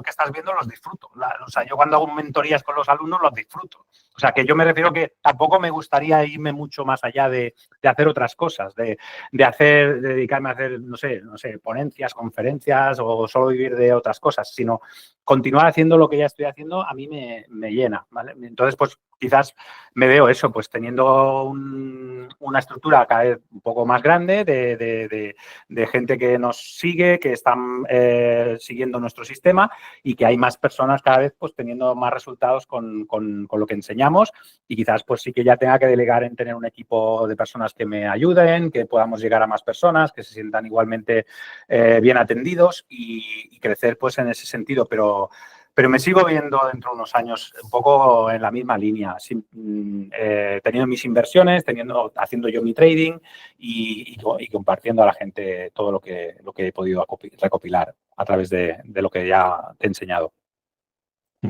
que estás viendo los disfruto. O sea, yo cuando hago mentorías con los alumnos los disfruto. O sea, que yo me refiero que tampoco me gustaría irme mucho más allá de hacer otras cosas, de dedicarme a hacer, no sé, ponencias, conferencias o solo vivir de otras cosas, sino continuar haciendo lo que ya estoy haciendo a mí me llena, ¿vale? Entonces, pues quizás me veo eso, pues teniendo una estructura cada vez un poco más grande de gente que nos sigue, que están siguiendo nuestro sistema y que hay más personas cada vez pues teniendo más resultados con lo que enseñamos y quizás pues sí que ya tenga que delegar en tener un equipo de personas que me ayuden, que podamos llegar a más personas, que se sientan igualmente bien atendidos y crecer pues en ese sentido, pero me sigo viendo dentro de unos años un poco en la misma línea, teniendo mis inversiones, haciendo yo mi trading y compartiendo a la gente todo lo que he podido recopilar a través de lo que ya te he enseñado.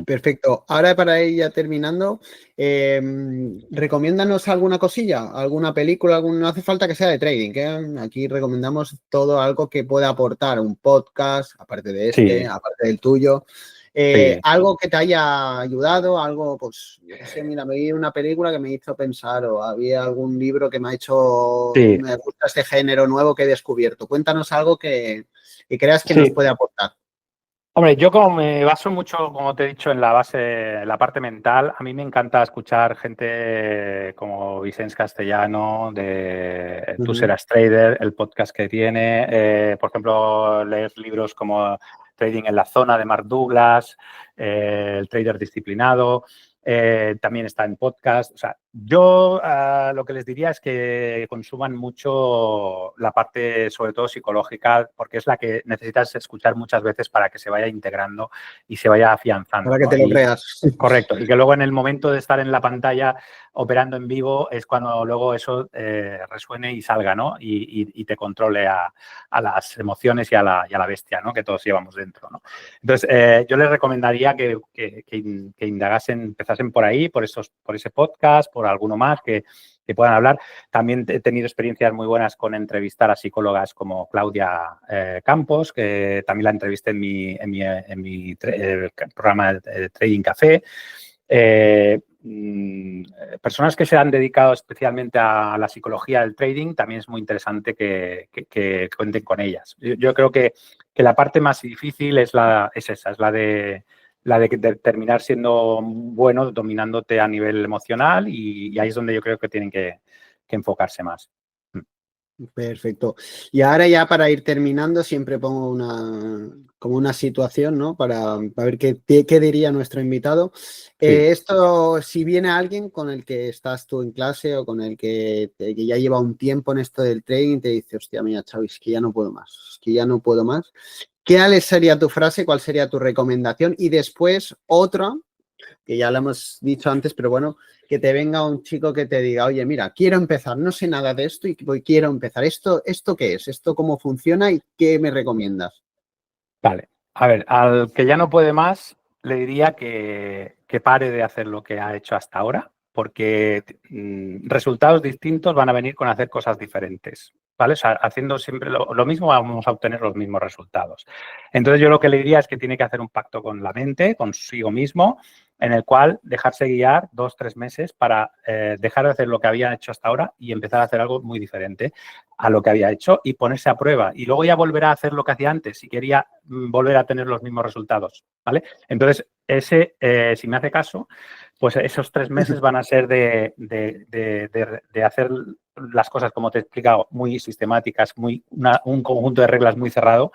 Perfecto. Ahora para ir ya terminando, recomiéndanos alguna cosilla, alguna película, no hace falta que sea de trading, que aquí recomendamos todo algo que pueda aportar, un podcast, aparte de este, aparte del tuyo. Algo que te haya ayudado, algo, pues, yo qué sé, mira, me vi una película que me hizo pensar o había algún libro que me ha hecho, me gusta este género nuevo que he descubierto. Cuéntanos algo que creas que nos puede aportar. Hombre, yo como me baso mucho, como te he dicho, en la parte mental, a mí me encanta escuchar gente como Vicente Castellano, de Tú serás trader, el podcast que tiene, por ejemplo, leer libros como Trading en la zona de Mark Douglas, El trader disciplinado, también está en podcast. O sea, yo lo que les diría es que consuman mucho la parte, sobre todo psicológica, porque es la que necesitas escuchar muchas veces para que se vaya integrando y se vaya afianzando. Para que te lo creas. Correcto. Y que luego en el momento de estar en la pantalla operando en vivo es cuando luego eso resuene y salga, ¿no? Y te controle a las emociones y a la bestia, ¿no? Que todos llevamos dentro, ¿no? Entonces, yo les recomendaría que indagasen, empezasen por ahí, por ese podcast, por alguno más que puedan hablar. También he tenido experiencias muy buenas con entrevistar a psicólogas como Claudia Campos, que también la entrevisté en mi programa de Trading Café. Personas que se han dedicado especialmente a la psicología del trading, también es muy interesante que cuenten con ellas. Yo creo que la parte más difícil es esa, es la de terminar siendo bueno, dominándote a nivel emocional y ahí es donde yo creo que tienen que enfocarse más. Perfecto. Y ahora ya para ir terminando siempre pongo una situación, ¿no? Para ver qué diría nuestro invitado. Esto, si viene alguien con el que estás tú en clase o con el que ya lleva un tiempo en esto del trading y te dice, hostia, mira, Xavi, es que ya no puedo más, es que ya no puedo más. ¿Qué sería tu frase? ¿Cuál sería tu recomendación? Y después otra, que ya lo hemos dicho antes, pero bueno, que te venga un chico que te diga, oye, mira, quiero empezar, no sé nada de esto y quiero empezar. ¿Esto qué es? ¿Esto cómo funciona y qué me recomiendas? Vale. A ver, al que ya no puede más, le diría que pare de hacer lo que ha hecho hasta ahora, porque resultados distintos van a venir con hacer cosas diferentes, ¿vale? O sea, haciendo siempre lo mismo vamos a obtener los mismos resultados. Entonces, yo lo que le diría es que tiene que hacer un pacto con la mente, consigo mismo, en el cual dejarse guiar 2 o 3 meses para dejar de hacer lo que había hecho hasta ahora y empezar a hacer algo muy diferente a lo que había hecho y ponerse a prueba. Y luego ya volverá a hacer lo que hacía antes si quería volver a tener los mismos resultados, ¿vale? Entonces, si me hace caso, pues esos 3 meses van a ser de hacer las cosas, como te he explicado, muy sistemáticas, un conjunto de reglas muy cerrado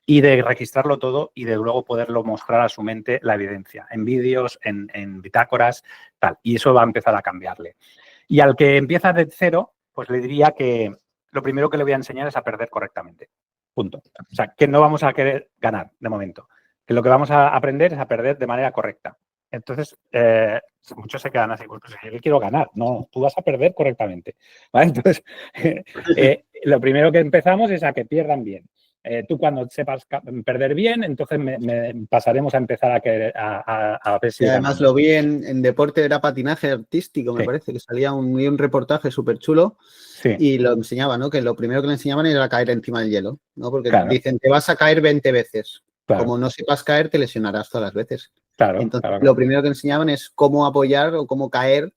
y de registrarlo todo y de luego poderlo mostrar a su mente la evidencia, en vídeos, en bitácoras, tal. Y eso va a empezar a cambiarle. Y al que empieza de cero, pues le diría que lo primero que le voy a enseñar es a perder correctamente. Punto. O sea, que no vamos a querer ganar de momento. Que lo que vamos a aprender es a perder de manera correcta. Entonces, muchos se quedan así, pues yo quiero ganar. No, tú vas a perder correctamente. ¿Vale? Entonces, lo primero que empezamos es a que pierdan bien. Tú cuando sepas perder bien, entonces pasaremos a empezar a ver si... Y además lo vi en deporte, era patinaje artístico, me parece, que salía un reportaje súper chulo y lo enseñaba, ¿no? Que lo primero que le enseñaban era caer encima del hielo, ¿no? Porque dicen, te vas a caer 20 veces. Como no sepas caer, te lesionarás todas las veces. Entonces, lo primero que enseñaban es cómo apoyar o cómo caer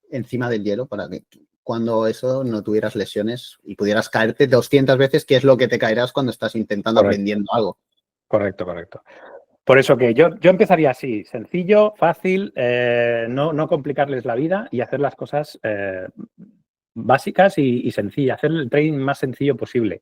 encima del hielo para que cuando eso no tuvieras lesiones y pudieras caerte 200 veces, que es lo que te caerás cuando estás intentando aprendiendo algo. Correcto. Por eso que yo empezaría así, sencillo, fácil, no complicarles la vida y hacer las cosas básicas y sencillas, hacer el trading más sencillo posible.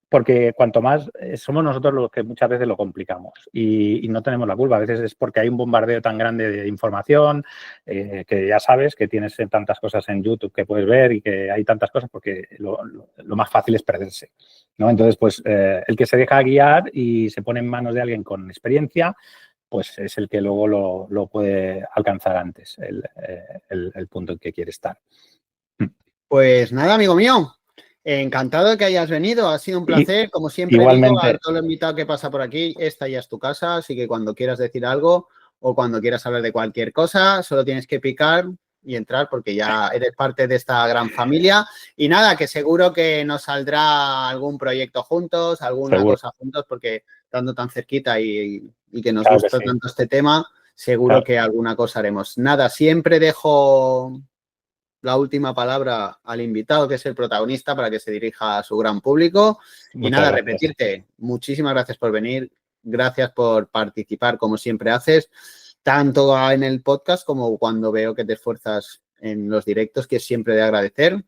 Porque cuanto más somos nosotros los que muchas veces lo complicamos y no tenemos la culpa. A veces es porque hay un bombardeo tan grande de información que ya sabes que tienes tantas cosas en YouTube que puedes ver y que hay tantas cosas porque lo más fácil es perderse, ¿no? Entonces, pues el que se deja guiar y se pone en manos de alguien con experiencia, pues es el que luego lo puede alcanzar antes, el punto en que quiere estar. Pues nada, amigo mío. Encantado de que hayas venido, ha sido un placer, como siempre igualmente. digo a todo el invitado que pasa por aquí, esta ya es tu casa, así que cuando quieras decir algo o cuando quieras hablar de cualquier cosa, solo tienes que picar y entrar porque ya eres parte de esta gran familia y nada, que seguro que nos saldrá algún proyecto juntos, alguna cosa juntos, porque estando tan cerquita y que nos gusta tanto este tema, seguro que alguna cosa haremos. Nada, siempre dejo la última palabra al invitado, que es el protagonista, para que se dirija a su gran público. Y nada, repetirte, muchísimas gracias por venir, gracias por participar como siempre haces, tanto en el podcast como cuando veo que te esfuerzas en los directos, que es siempre de agradecer.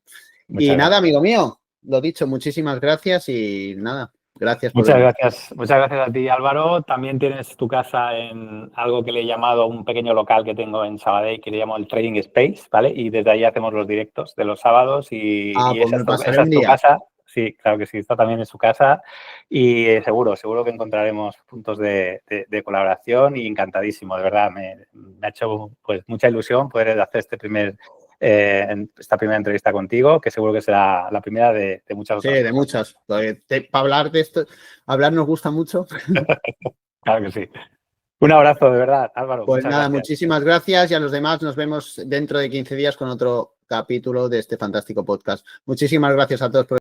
Y nada, amigo mío, lo dicho, muchísimas gracias y nada. Gracias por venir. Muchas gracias a ti, Álvaro. También tienes tu casa en algo que le he llamado un pequeño local que tengo en Sabadell, que le llamo el Trading Space, ¿vale? Y desde ahí hacemos los directos de los sábados y pues esa es tu casa. Sí, claro que sí, está también en su casa y seguro que encontraremos puntos de colaboración y encantadísimo, de verdad. Me ha hecho pues mucha ilusión poder hacer esta primera entrevista contigo, que seguro que será la primera de muchas otras. Sí, de muchas. Para hablar de esto, hablar nos gusta mucho. Claro que sí. Un abrazo, de verdad, Álvaro. Pues muchas nada, gracias. Muchísimas gracias y a los demás nos vemos dentro de 15 días con otro capítulo de este fantástico podcast. Muchísimas gracias a todos por